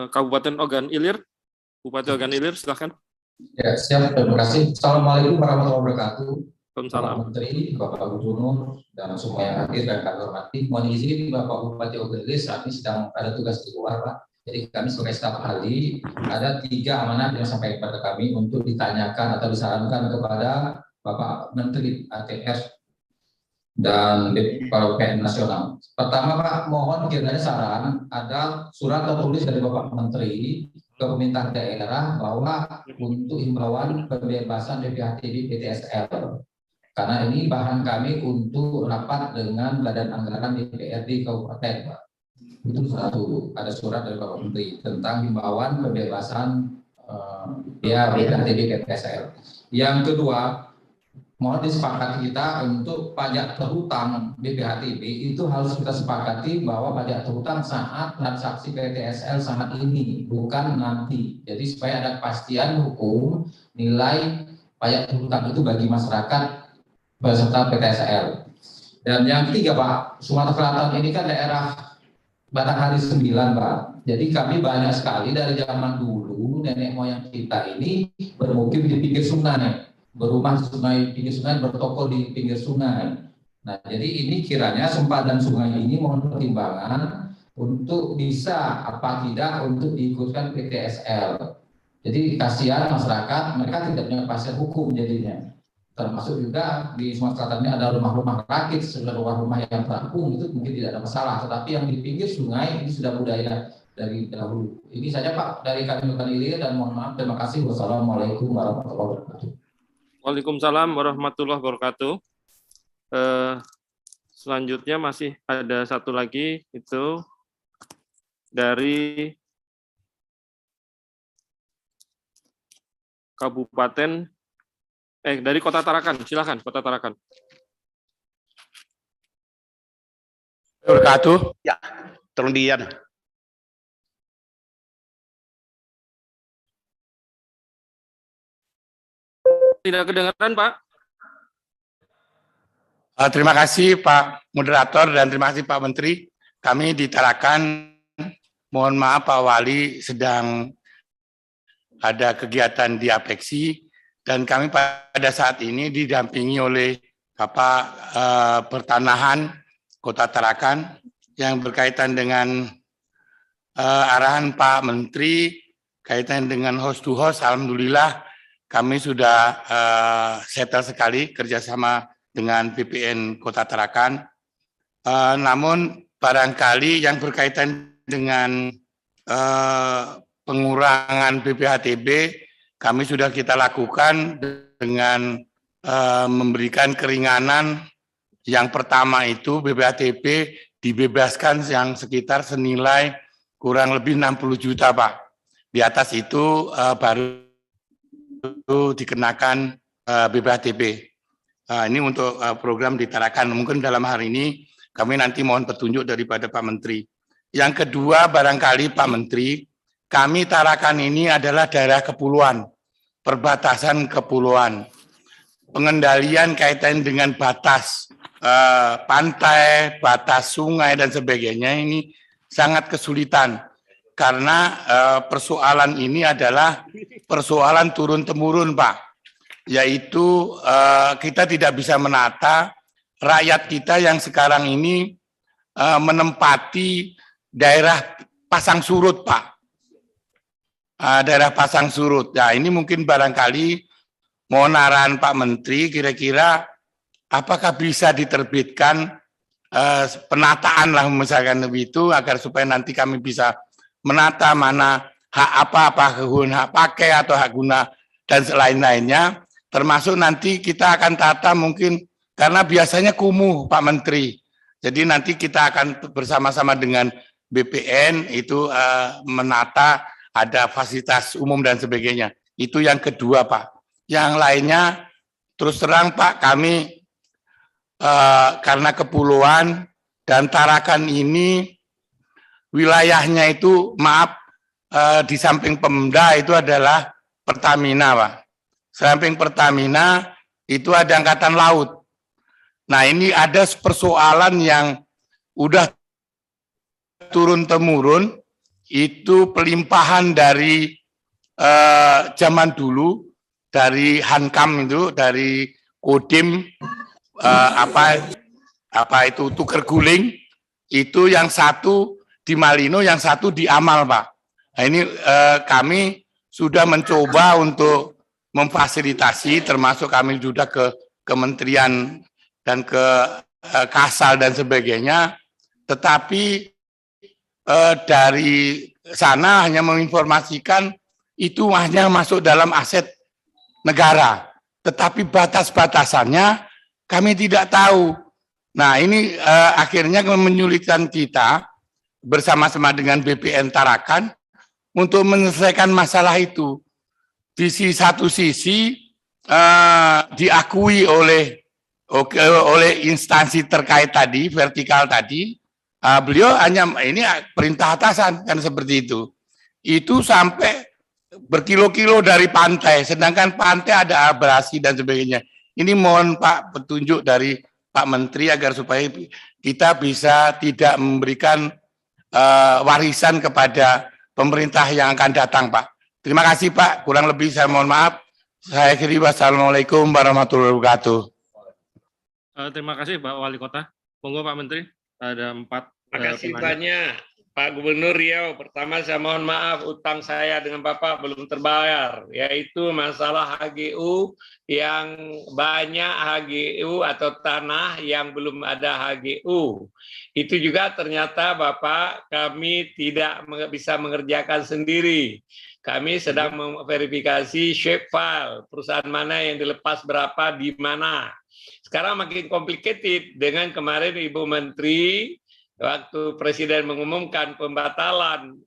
Kabupaten Ogan Ilir, Bupati Ogan Ilir, silakan. Ya, siap. Terima kasih. Assalamualaikum warahmatullahi wabarakatuh. Bapak Menteri, Bapak Gubernur, dan semua yang hadir dan kami hormati. Mohon izin Bapak Bupati Ogelis saat ini sedang ada tugas di luar, Pak. Jadi kami sebagai staf ahli ada 3 amanat yang sampai kepada kami untuk ditanyakan atau disarankan kepada Bapak Menteri ATR dan BPN Nasional. Pertama Pak, mohon kiranya saran ada surat tertulis dari Bapak Menteri ke pemerintah daerah bahwa untuk himbauan pembebasan BPHTB PTSL. Karena ini bahan kami untuk rapat dengan Badan Anggaran DPRD Kabupaten, Pak. Itu satu, ada surat dari Bapak Menteri tentang himbauan pembebasan BPHTB PTSL. Yang kedua, mohon disepakati kita untuk pajak terhutang BPHTB itu harus kita sepakati bahwa pajak terhutang saat transaksi PTSL saat ini, bukan nanti. Jadi supaya ada kepastian hukum nilai pajak terhutang itu bagi masyarakat peserta PTSL. Dan yang ketiga Pak, Sumatera Selatan ini kan daerah Batanghari 9 Pak. Jadi kami banyak sekali dari zaman dulu nenek moyang kita ini bermukim di pinggir sungai, berumah di sungai, pinggir sungai, bertoko di pinggir sungai. Nah jadi ini kiranya sempadan sungai ini mohon pertimbangan untuk bisa apa tidak untuk diikutkan PTSL. Jadi kasihan masyarakat, mereka tidak punya kepastian hukum jadinya. Termasuk juga di Sumatera Selatan ini ada rumah-rumah rakit, sebenarnya rumah-rumah yang terapung itu mungkin tidak ada masalah, tetapi yang di pinggir sungai ini sudah budaya dari dahulu. Ini saja Pak dari kami Ilir dan mohon maaf, terima kasih. Wassalamualaikum warahmatullahi wabarakatuh. Waalaikumsalam warahmatullahi wabarakatuh. Selanjutnya masih ada satu lagi, itu dari Kabupaten dari Kota Tarakan. Silakan Kota Tarakan. Wabarakatuh. Ya, tolong Dian. Tidak kedengaran, Pak. Terima kasih Pak Moderator dan terima kasih Pak Menteri. Kami di Tarakan, mohon maaf Pak Wali sedang ada kegiatan di Apexi dan kami pada saat ini didampingi oleh Bapak Pertanahan Kota Tarakan yang berkaitan dengan arahan Pak Menteri kaitan dengan host to host. Alhamdulillah kami sudah settle sekali kerjasama dengan BPN Kota Tarakan. Namun barangkali yang berkaitan dengan pengurangan BPHTB kami sudah kita lakukan dengan memberikan keringanan. Yang pertama itu BPHTB dibebaskan yang sekitar senilai kurang lebih 60 juta Pak. Di atas itu baru dikenakan BPHTB. Ini untuk program di Tarakan. Mungkin dalam hari ini kami nanti mohon petunjuk daripada Pak Menteri. Yang kedua barangkali Pak Menteri, kami Tarakan ini adalah daerah kepulauan, perbatasan kepulauan. Pengendalian kaitan dengan batas pantai, batas sungai dan sebagainya ini sangat kesulitan. Karena persoalan ini adalah persoalan turun-temurun Pak. Yaitu kita tidak bisa menata rakyat kita yang sekarang ini menempati daerah pasang surut Pak. Daerah pasang surut. Nah ini mungkin barangkali mohon arahan Pak Menteri kira-kira apakah bisa diterbitkan penataan lah misalkan itu agar supaya nanti kami bisa menata mana hak apa hak pakai atau hak guna dan selain-lainnya, termasuk nanti kita akan tata mungkin karena biasanya kumuh Pak Menteri. Jadi nanti kita akan bersama-sama dengan BPN itu menata ada fasilitas umum dan sebagainya. Itu yang kedua Pak. Yang lainnya terus terang Pak kami karena kepulauan dan Tarakan ini wilayahnya itu maaf di samping Pemda itu adalah Pertamina Pak. Samping Pertamina itu ada Angkatan Laut. Nah ini ada persoalan yang udah turun-temurun itu pelimpahan dari zaman dulu dari Hankam itu dari kodim apa itu tuker guling, itu yang satu di Malino, yang satu di Amal, Pak. Nah, ini kami sudah mencoba untuk memfasilitasi, termasuk kami sudah ke kementerian dan ke Kasal dan sebagainya, tetapi dari sana hanya menginformasikan itu hanya masuk dalam aset negara, tetapi batas-batasannya kami tidak tahu. Nah, ini akhirnya menyulitkan kita bersama-sama dengan BPN Tarakan untuk menyelesaikan masalah itu. Di satu sisi diakui oleh instansi terkait tadi, vertikal tadi, beliau hanya ini perintah atasan kan seperti itu. Itu sampai berkilo-kilo dari pantai, sedangkan pantai ada abrasi dan sebagainya. Ini mohon Pak petunjuk dari Pak Menteri agar supaya kita bisa tidak memberikan warisan kepada pemerintah yang akan datang, Pak. Terima kasih, Pak. Kurang lebih saya mohon maaf. Saya akhiri, wassalamualaikum warahmatullahi wabarakatuh. Terima kasih, Pak Wali Kota. Monggo, Pak Menteri. Ada 4. Terima kasih banyak, Pak Gubernur Riau. Pertama, saya mohon maaf utang saya dengan Bapak belum terbayar, yaitu masalah HGU yang banyak HGU atau tanah yang belum ada HGU. Itu juga ternyata Bapak kami tidak bisa mengerjakan sendiri. Kami sedang memverifikasi shape file, perusahaan mana yang dilepas berapa, di mana. Sekarang makin complicated dengan kemarin Ibu Menteri, waktu Presiden mengumumkan pembatalan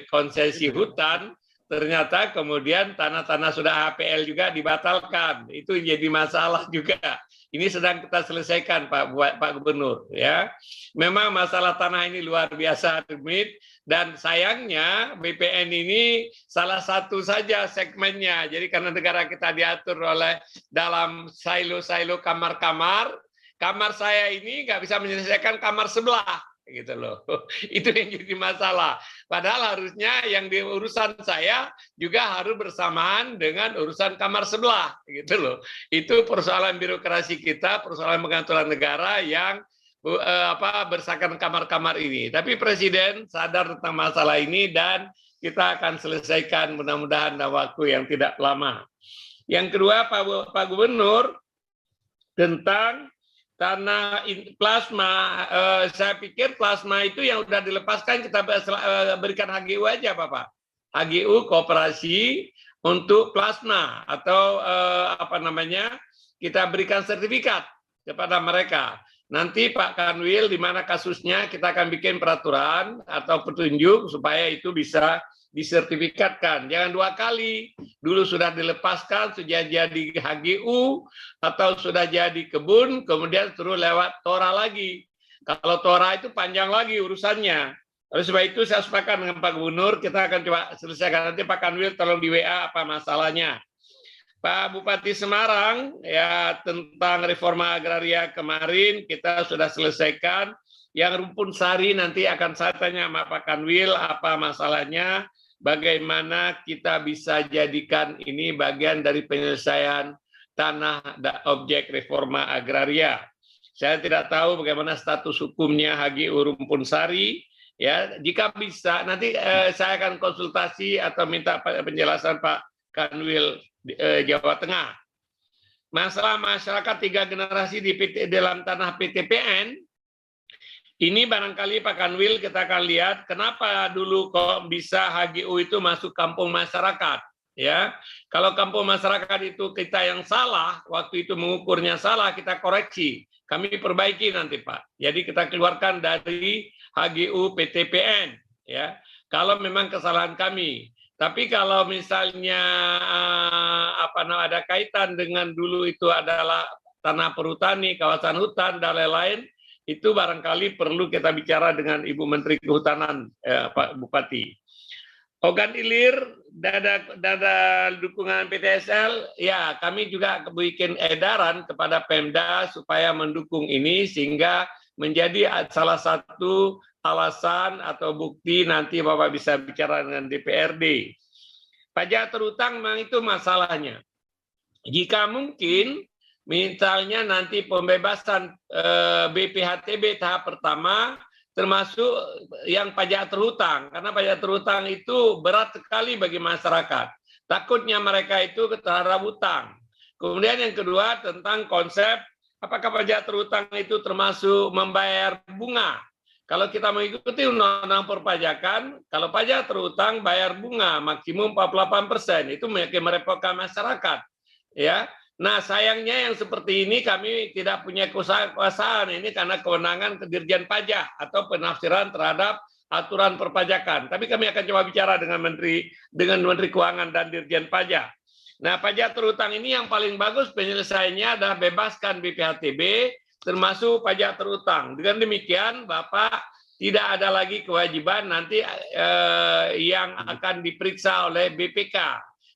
konsesi hutan, ternyata kemudian tanah-tanah sudah HPL juga dibatalkan. Itu jadi masalah juga. Ini sedang kita selesaikan, Pak Gubernur. Ya, memang masalah tanah ini luar biasa rumit, dan sayangnya BPN ini salah satu saja segmennya. Jadi karena negara kita diatur oleh dalam silo-silo kamar-kamar, kamar saya ini nggak bisa menyelesaikan kamar sebelah, gitu loh. Itu yang jadi masalah. Padahal harusnya yang di urusan saya juga harus bersamaan dengan urusan kamar sebelah, gitu loh. Itu persoalan birokrasi kita, persoalan pengaturan negara yang bersakan kamar-kamar ini. Tapi Presiden sadar tentang masalah ini dan kita akan selesaikan mudah-mudahan dalam waktu yang tidak lama. Yang kedua, Pak Gubernur, tentang tanah plasma, saya pikir plasma itu yang sudah dilepaskan kita berikan HGU aja, Bapak. HGU kooperasi untuk plasma atau kita berikan sertifikat kepada mereka. Nanti Pak Kanwil di mana kasusnya kita akan bikin peraturan atau petunjuk supaya itu bisa disertifikatkan. Jangan 2 kali. Dulu sudah dilepaskan, sudah jadi HGU, atau sudah jadi kebun, kemudian terus lewat TORA lagi. Kalau TORA itu panjang lagi urusannya. Oleh sebab itu saya sepakat dengan Pak Gubernur, kita akan coba selesaikan. Nanti Pak Kanwil tolong di WA apa masalahnya. Pak Bupati Semarang, ya tentang reforma agraria kemarin kita sudah selesaikan. Yang Rumpun Sari nanti akan saya tanya sama Pak Kanwil apa masalahnya, bagaimana kita bisa jadikan ini bagian dari penyelesaian tanah objek reforma agraria. Saya tidak tahu bagaimana status hukumnya HGU Rumpun Sari. Ya, jika bisa nanti saya akan konsultasi atau minta penjelasan Pak Kanwil Jawa Tengah. Masalah masyarakat 3 generasi di dalam tanah PTPN, ini barangkali Pak Kanwil kita akan lihat kenapa dulu kok bisa HGU itu masuk kampung masyarakat. Ya, kalau kampung masyarakat itu kita yang salah, waktu itu mengukurnya salah, kita koreksi. Kami perbaiki nanti Pak. Jadi kita keluarkan dari HGU PTPN. Ya, kalau memang kesalahan kami. Tapi kalau misalnya ada kaitan dengan dulu itu adalah tanah perhutani, kawasan hutan dan lain-lain, itu barangkali perlu kita bicara dengan Ibu Menteri Kehutanan, Pak Bupati. Ogan Ilir, dada dukungan PTSL, ya kami juga bikin edaran kepada Pemda supaya mendukung ini sehingga menjadi salah satu alasan atau bukti nanti Bapak bisa bicara dengan DPRD. Pajak terhutang memang itu masalahnya. Jika mungkin misalnya nanti pembebasan BPHTB tahap pertama, termasuk yang pajak terhutang, karena pajak terhutang itu berat sekali bagi masyarakat. Takutnya mereka itu terhadap hutang. Kemudian yang kedua tentang konsep apakah pajak terhutang itu termasuk membayar bunga. Kalau kita mengikuti undang-undang perpajakan, kalau pajak terhutang bayar bunga maksimum 48%, itu merepotkan masyarakat. Ya. Nah, sayangnya yang seperti ini kami tidak punya kekuasaan ini karena kewenangan Dirjen Pajak atau penafsiran terhadap aturan perpajakan. Tapi kami akan coba bicara dengan Menteri Keuangan dan Dirjen Pajak. Nah, pajak terhutang ini yang paling bagus penyelesaiannya adalah bebaskan BPHTB termasuk pajak terhutang. Dengan demikian, Bapak tidak ada lagi kewajiban nanti yang akan diperiksa oleh BPK.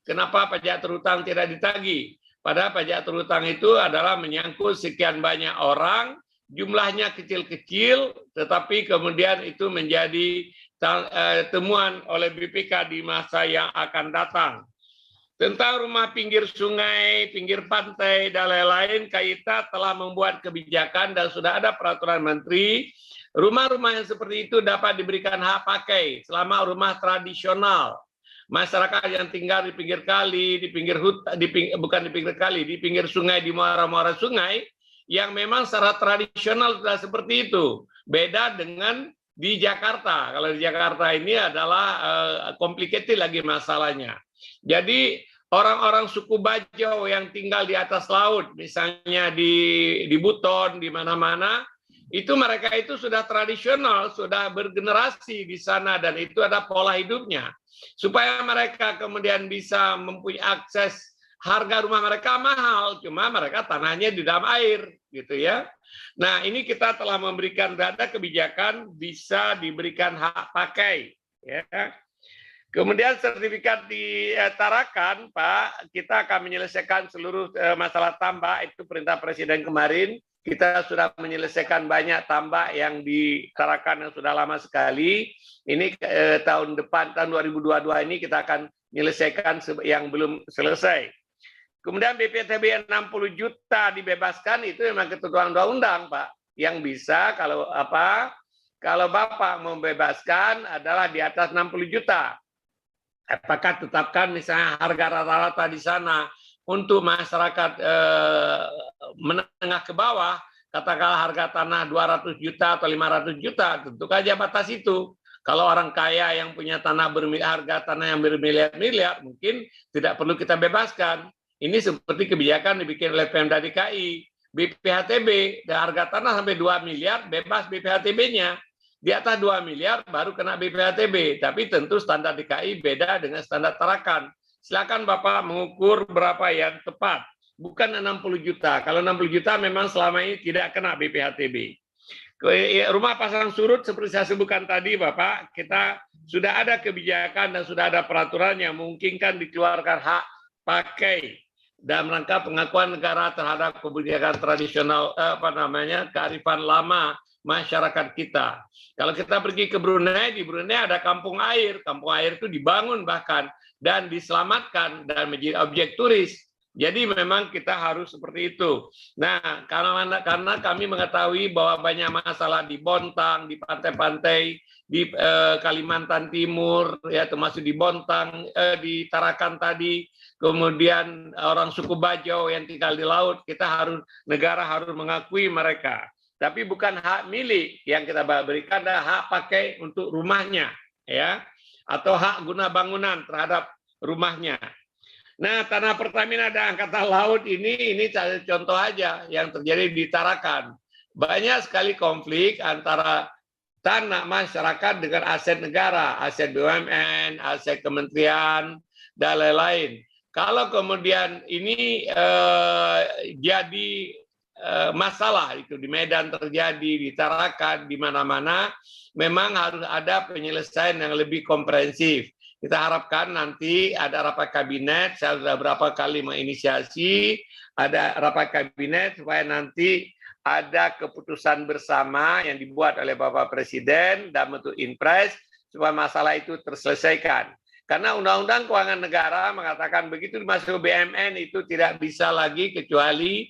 Kenapa pajak terhutang tidak ditagih? Padahal pajak terhutang itu adalah menyangkut sekian banyak orang, jumlahnya kecil-kecil, tetapi kemudian itu menjadi temuan oleh BPK di masa yang akan datang. Tentang rumah pinggir sungai, pinggir pantai, dan lain-lain, KITA telah membuat kebijakan dan sudah ada peraturan menteri, rumah-rumah yang seperti itu dapat diberikan hak pakai selama rumah tradisional. Masyarakat yang tinggal di pinggir kali, di pinggir hutan, bukan di pinggir kali, di pinggir sungai, di muara-muara sungai, yang memang secara tradisional sudah seperti itu. Beda dengan di Jakarta. Kalau di Jakarta ini adalah complicated lagi masalahnya. Jadi orang-orang suku Bajo yang tinggal di atas laut, misalnya di Buton, di mana-mana, itu mereka itu sudah tradisional, sudah bergenerasi di sana dan itu ada pola hidupnya. Supaya mereka kemudian bisa mempunyai akses, harga rumah mereka mahal, cuma mereka tanahnya di dalam air, gitu ya. Nah, ini kita telah memberikan data kebijakan bisa diberikan hak pakai, ya. Kemudian sertifikat di Tarakan, Pak, kita akan menyelesaikan seluruh masalah tambak, itu perintah Presiden kemarin. Kita sudah menyelesaikan banyak tambak yang di Tarakan yang sudah lama sekali. Ini tahun depan, tahun 2022 ini kita akan menyelesaikan yang belum selesai. Kemudian BPHTB 60 juta dibebaskan, itu memang ketentuan undang-undang, Pak. Yang bisa kalau Bapak membebaskan adalah di atas 60 juta. Apakah tetapkan misalnya harga rata-rata di sana untuk masyarakat menengah ke bawah, katakanlah harga tanah 200 juta atau 500 juta, tentu saja batas itu. Kalau orang kaya yang punya tanah harga tanah yang bermiliar-miliar, mungkin tidak perlu kita bebaskan. Ini seperti kebijakan dibikin oleh Pemda DKI. BPHTB, harga tanah sampai 2 miliar, bebas BPHTB-nya. Di atas 2 miliar baru kena BPHTB. Tapi tentu standar DKI beda dengan standar Tarakan. Silakan Bapak mengukur berapa yang tepat. Bukan 60 juta. Kalau 60 juta memang selama ini tidak kena BPHTB. Rumah pasang surut seperti saya sebutkan tadi Bapak, kita sudah ada kebijakan dan sudah ada peraturan yang memungkinkan dikeluarkan hak pakai dalam rangka pengakuan negara terhadap kebijakan tradisional kearifan lama masyarakat kita. Kalau kita pergi ke Brunei, di Brunei ada kampung air itu dibangun bahkan dan diselamatkan dan menjadi objek turis. Jadi memang kita harus seperti itu. Nah, karena kami mengetahui bahwa banyak masalah di Bontang, di pantai-pantai, di Kalimantan Timur, ya termasuk di Bontang, di Tarakan tadi, kemudian orang suku Bajo yang tinggal di laut, negara harus mengakui mereka. Tapi bukan hak milik yang kita berikan, adalah hak pakai untuk rumahnya, ya, atau hak guna bangunan terhadap rumahnya. Nah, tanah Pertamina dan Angkatan Laut ini contoh aja yang terjadi di Tarakan. Banyak sekali konflik antara tanah masyarakat dengan aset negara, aset BUMN, aset kementerian, dan lain-lain. Kalau kemudian ini jadi masalah itu di Medan terjadi, di Tarakan, di mana-mana, memang harus ada penyelesaian yang lebih komprehensif. Kita harapkan nanti ada rapat kabinet, saya sudah berapa kali menginisiasi, ada rapat kabinet supaya nanti ada keputusan bersama yang dibuat oleh Bapak Presiden dan bentuk impres supaya masalah itu terselesaikan. Karena Undang-Undang Keuangan Negara mengatakan begitu masuk BUMN itu tidak bisa lagi kecuali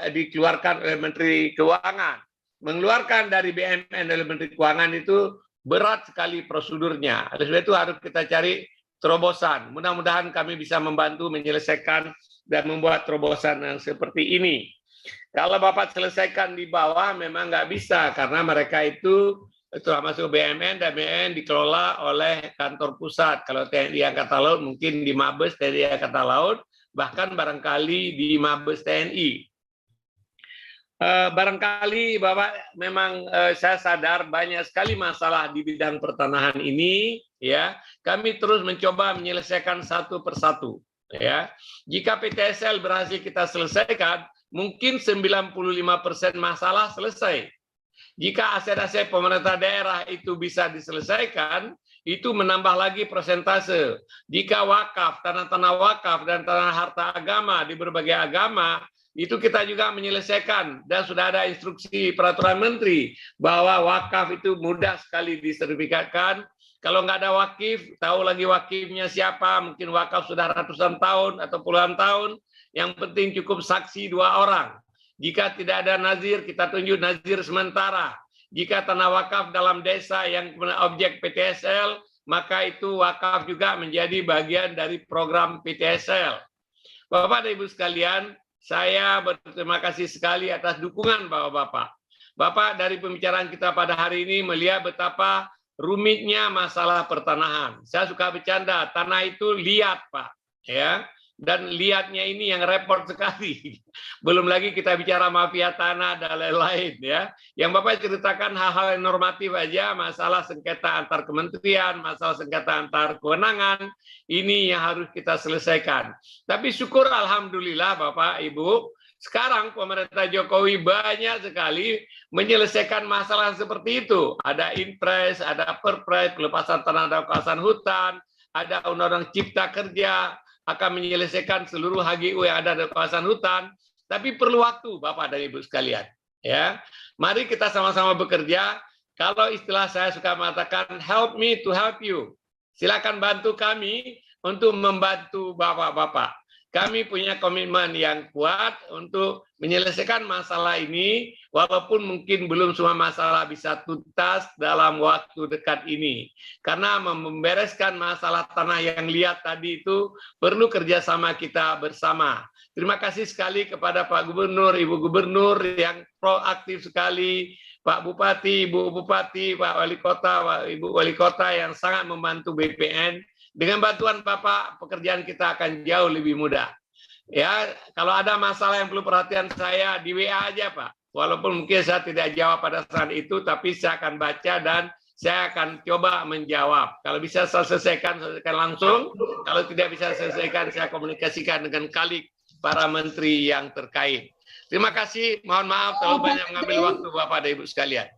dikeluarkan oleh Menteri Keuangan. Mengeluarkan dari BUMN oleh Menteri Keuangan itu berat sekali prosedurnya. Oleh sebab itu harus kita cari terobosan. Mudah-mudahan kami bisa membantu menyelesaikan dan membuat terobosan yang seperti ini. Kalau Bapak selesaikan di bawah memang nggak bisa karena mereka itu termasuk BUMN dan BUMN dikelola oleh kantor pusat. Kalau TNI Angkatan Laut mungkin di Mabes TNI Angkatan Laut, bahkan barangkali di Mabes TNI. Barangkali Bapak memang saya sadar banyak sekali masalah di bidang pertanahan ini, ya. Kami terus mencoba menyelesaikan satu persatu, ya. Jika PTSL berhasil kita selesaikan, mungkin 95% masalah selesai. Jika aset-aset pemerintah daerah itu bisa diselesaikan, itu menambah lagi persentase. Jika wakaf, tanah-tanah wakaf dan tanah harta agama di berbagai agama, itu kita juga menyelesaikan. Dan sudah ada instruksi peraturan menteri bahwa wakaf itu mudah sekali disertifikatkan. Kalau nggak ada wakif, tahu lagi wakifnya siapa, mungkin wakaf sudah ratusan tahun atau puluhan tahun, yang penting cukup saksi 2 orang. Jika tidak ada nazir, kita tunjuk nazir sementara. Jika tanah wakaf dalam desa yang objek PTSL, maka itu wakaf juga menjadi bagian dari program PTSL. Bapak dan Ibu sekalian, saya berterima kasih sekali atas dukungan Bapak-Bapak. Bapak dari pembicaraan kita pada hari ini melihat betapa rumitnya masalah pertanahan. Saya suka bercanda, tanah itu liat Pak, ya. Dan lihatnya ini yang repot sekali. Belum lagi kita bicara mafia tanah dan lain-lain, ya. Yang Bapak ceritakan hal-hal yang normatif aja, masalah sengketa antar kementerian, masalah sengketa antar kewenangan, ini yang harus kita selesaikan. Tapi syukur alhamdulillah Bapak Ibu, sekarang pemerintah Jokowi banyak sekali menyelesaikan masalah seperti itu. Ada Inpres, ada Perpres, pelepasan tanah dan kawasan hutan, ada Undang-Undang Cipta Kerja, akan menyelesaikan seluruh HGU yang ada di kawasan hutan, tapi perlu waktu Bapak dan Ibu sekalian. Ya, mari kita sama-sama bekerja. Kalau istilah saya suka mengatakan help me to help you. Silakan bantu kami untuk membantu Bapak-Bapak. Kami punya komitmen yang kuat untuk menyelesaikan masalah ini, walaupun mungkin belum semua masalah bisa tuntas dalam waktu dekat ini. Karena membereskan masalah tanah yang liat tadi itu perlu kerjasama kita bersama. Terima kasih sekali kepada Pak Gubernur, Ibu Gubernur yang proaktif sekali, Pak Bupati, Ibu Bupati, Pak Wali Kota, Ibu Wali Kota yang sangat membantu BPN. Dengan bantuan Bapak, pekerjaan kita akan jauh lebih mudah. Ya, kalau ada masalah yang perlu perhatian saya, di WA aja Pak. Walaupun mungkin saya tidak jawab pada saat itu, tapi saya akan baca dan saya akan coba menjawab. Kalau bisa saya selesaikan langsung. Kalau tidak bisa selesaikan, saya komunikasikan dengan kalik para menteri yang terkait. Terima kasih, mohon maaf terlalu banyak mengambil waktu Bapak dan Ibu sekalian.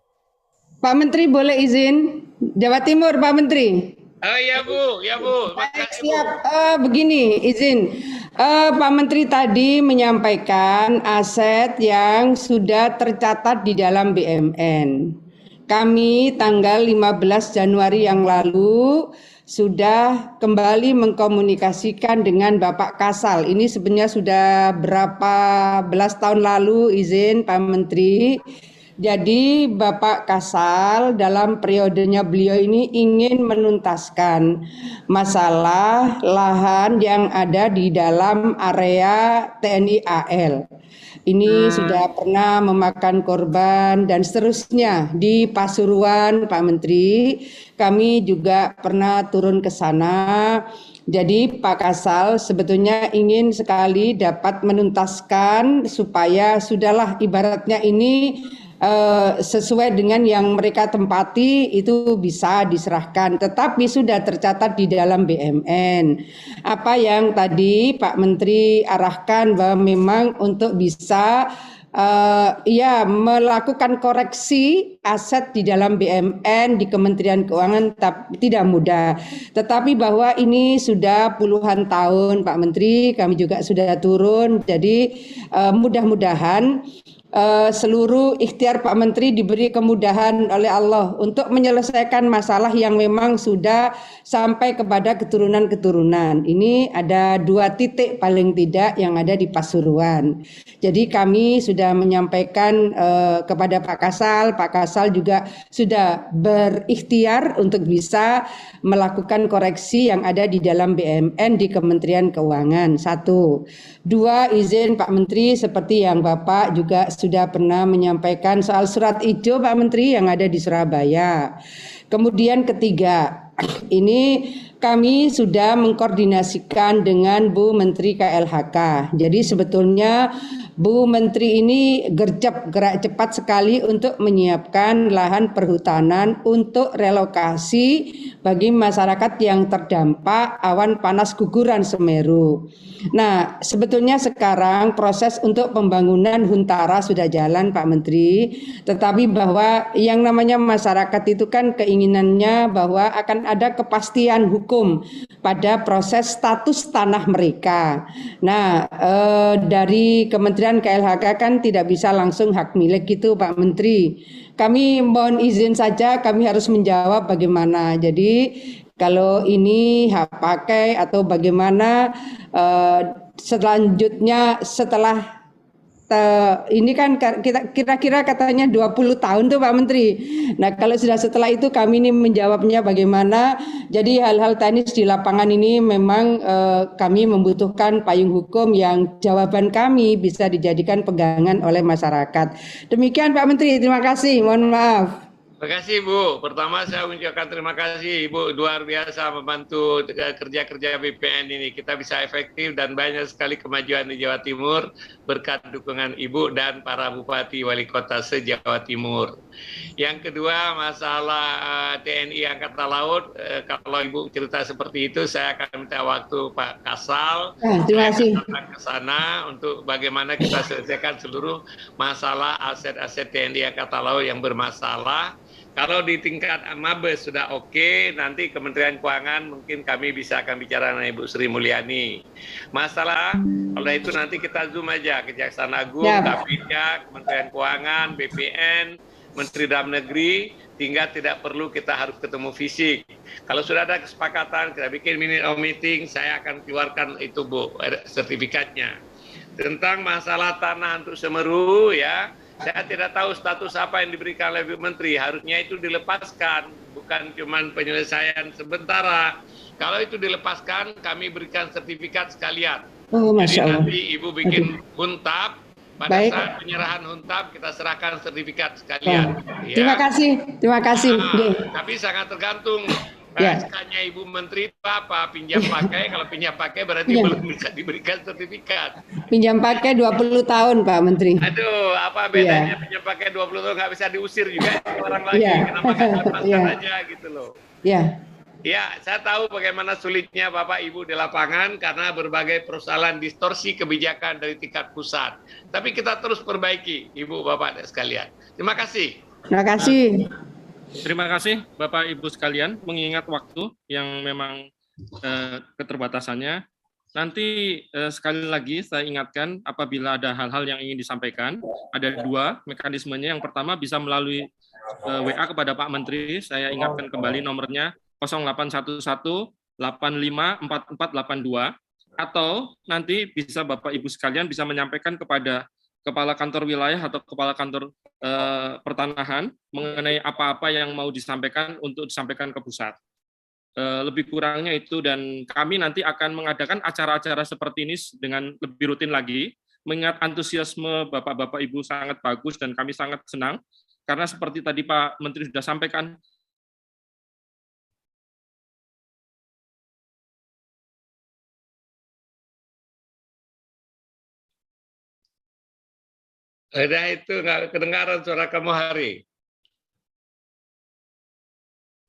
Pak Menteri boleh izin? Jawa Timur, Pak Menteri. Ya Bu, ya Bu. Siap. Begini, izin. Pak Menteri tadi menyampaikan aset yang sudah tercatat di dalam BUMN. Kami tanggal 15 Januari yang lalu sudah kembali mengkomunikasikan dengan Bapak Kasal. Ini sebenarnya sudah berapa belas tahun lalu, izin Pak Menteri. Jadi Bapak Kasal dalam periodenya beliau ini ingin menuntaskan masalah lahan yang ada di dalam area TNI AL. Ini sudah pernah memakan korban dan seterusnya di Pasuruan, Pak Menteri. Kami juga pernah turun ke sana. Jadi Pak Kasal sebetulnya ingin sekali dapat menuntaskan supaya sudahlah ibaratnya ini sesuai dengan yang mereka tempati itu bisa diserahkan, tetapi sudah tercatat di dalam BUMN. Apa yang tadi Pak Menteri arahkan bahwa memang untuk bisa melakukan koreksi aset di dalam BUMN di Kementerian Keuangan tidak mudah. Tetapi bahwa ini sudah puluhan tahun Pak Menteri, kami juga sudah turun. Jadi mudah-mudahan seluruh ikhtiar Pak Menteri diberi kemudahan oleh Allah untuk menyelesaikan masalah yang memang sudah sampai kepada keturunan-keturunan. Ini ada 2 titik paling tidak yang ada di Pasuruan. Jadi kami sudah menyampaikan kepada Pak Kasal juga sudah berikhtiar untuk bisa melakukan koreksi yang ada di dalam BUMN di Kementerian Keuangan. 1. 2, izin Pak Menteri seperti yang Bapak juga sudah pernah menyampaikan soal surat ijo Pak Menteri yang ada di Surabaya. Kemudian ketiga, ini kami sudah mengkoordinasikan dengan Bu Menteri KLHK. Jadi sebetulnya Bu Menteri ini gerak cepat sekali untuk menyiapkan lahan perhutanan untuk relokasi bagi masyarakat yang terdampak awan panas guguran Semeru. Nah, sebetulnya sekarang proses untuk pembangunan Huntara sudah jalan Pak Menteri, tetapi bahwa yang namanya masyarakat itu kan keinginannya bahwa akan ada kepastian hukum pada proses status tanah mereka. Nah, dari Kementerian KLHK kan tidak bisa langsung hak milik gitu Pak Menteri. Kami mohon izin saja, kami harus menjawab bagaimana. Jadi kalau ini hak pakai atau bagaimana selanjutnya setelah ini kan kita kira-kira katanya 20 tahun tuh Pak Menteri. Nah kalau sudah setelah itu kami ini menjawabnya bagaimana. Jadi hal-hal teknis di lapangan ini memang kami membutuhkan payung hukum yang jawaban kami bisa dijadikan pegangan oleh masyarakat. Demikian Pak Menteri, terima kasih. Mohon maaf. Terima kasih Bu. Pertama saya mengucapkan terima kasih Ibu, luar biasa membantu kerja-kerja BPN ini. Kita bisa efektif dan banyak sekali kemajuan di Jawa Timur berkat dukungan Ibu dan para Bupati Wali Kota se-Jawa Timur. Yang kedua masalah TNI Angkatan Laut, kalau Ibu cerita seperti itu saya akan minta waktu Pak Kasal. Terima kasih. Ke sana untuk bagaimana kita selesaikan seluruh masalah aset-aset TNI Angkatan Laut yang bermasalah. Kalau di tingkat Mabes sudah oke, nanti Kementerian Keuangan mungkin kami bisa akan bicara dengan Ibu Sri Mulyani. Masalah, kalau itu nanti kita zoom aja, Kejaksaan Agung, KPK, Kementerian Keuangan, BPN, Menteri Dalam Negeri, tinggal tidak perlu kita harus ketemu fisik. Kalau sudah ada kesepakatan, kita bikin minute of meeting, saya akan keluarkan itu Bu, sertifikatnya. Tentang masalah tanah untuk Semeru ya, saya tidak tahu status apa yang diberikan oleh Bu Menteri. Harusnya itu dilepaskan, bukan cuma penyelesaian sementara. Kalau itu dilepaskan, kami berikan sertifikat sekalian. Oh, Masya Allah. Jadi nanti Ibu bikin huntap, pada saat penyerahan huntap kita serahkan sertifikat sekalian. Ya. Terima kasih. Tapi sangat tergantung. SK-nya Ibu Menteri itu apa? Pinjam pakai, kalau pinjam pakai berarti belum bisa diberikan sertifikat. Pinjam pakai 20 tahun Pak Menteri. Aduh, apa bedanya pinjam pakai 20 tahun nggak bisa diusir juga orang lagi. Kenapa nggak lepaskan aja gitu loh. Ya, saya tahu bagaimana sulitnya Bapak Ibu di lapangan karena berbagai persoalan distorsi kebijakan dari tingkat pusat. Tapi kita terus perbaiki, Ibu Bapak sekalian. Terima kasih. Terima kasih. Terima kasih Bapak Ibu sekalian, mengingat waktu yang memang keterbatasannya. Nanti sekali lagi saya ingatkan apabila ada hal-hal yang ingin disampaikan, ada 2 mekanismenya. Yang pertama bisa melalui WA kepada Pak Menteri, saya ingatkan kembali nomornya 0811 85 4482, atau nanti bisa Bapak Ibu sekalian bisa menyampaikan kepada Kepala Kantor Wilayah atau Kepala Kantor Pertanahan mengenai apa-apa yang mau disampaikan untuk disampaikan ke pusat. Lebih kurangnya itu, dan kami nanti akan mengadakan acara-acara seperti ini dengan lebih rutin lagi, mengingat antusiasme Bapak-Bapak Ibu sangat bagus dan kami sangat senang, karena seperti tadi Pak Menteri sudah sampaikan, Udah itu nggak kedengaran suara kamu Hari.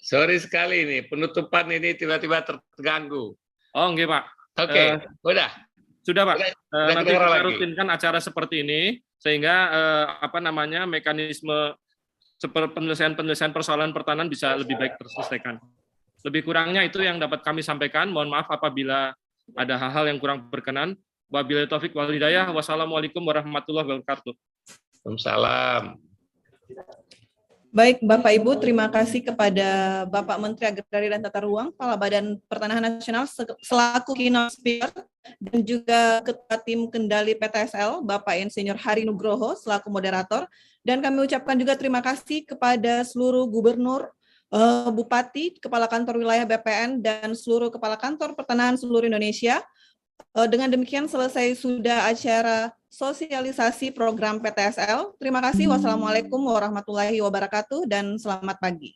Sorry sekali ini, penutupan ini tiba-tiba terganggu. Oh enggak Pak. Oke, udah. Sudah Pak. Nanti kita rutinkan acara seperti ini, sehingga mekanisme penyelesaian persoalan pertahanan bisa lebih baik terselesaikan. Lebih kurangnya itu yang dapat kami sampaikan. Mohon maaf apabila ada hal-hal yang kurang berkenan. Wabillahi taufik wal hidayah. Wassalamualaikum warahmatullahi wabarakatuh. Waalaikumsalam. Baik, Bapak Ibu, terima kasih kepada Bapak Menteri Agraria dan Tata Ruang, Kepala Badan Pertanahan Nasional selaku keynote speaker, dan juga Ketua Tim Kendali PTSL, Bapak Insinyur Hari Nugroho selaku moderator. Dan kami ucapkan juga terima kasih kepada seluruh gubernur, bupati, kepala kantor wilayah BPN, dan seluruh kepala kantor pertanahan seluruh Indonesia. Dengan demikian selesai sudah acara sosialisasi program PTSL. Terima kasih. Wassalamualaikum warahmatullahi wabarakatuh dan selamat pagi.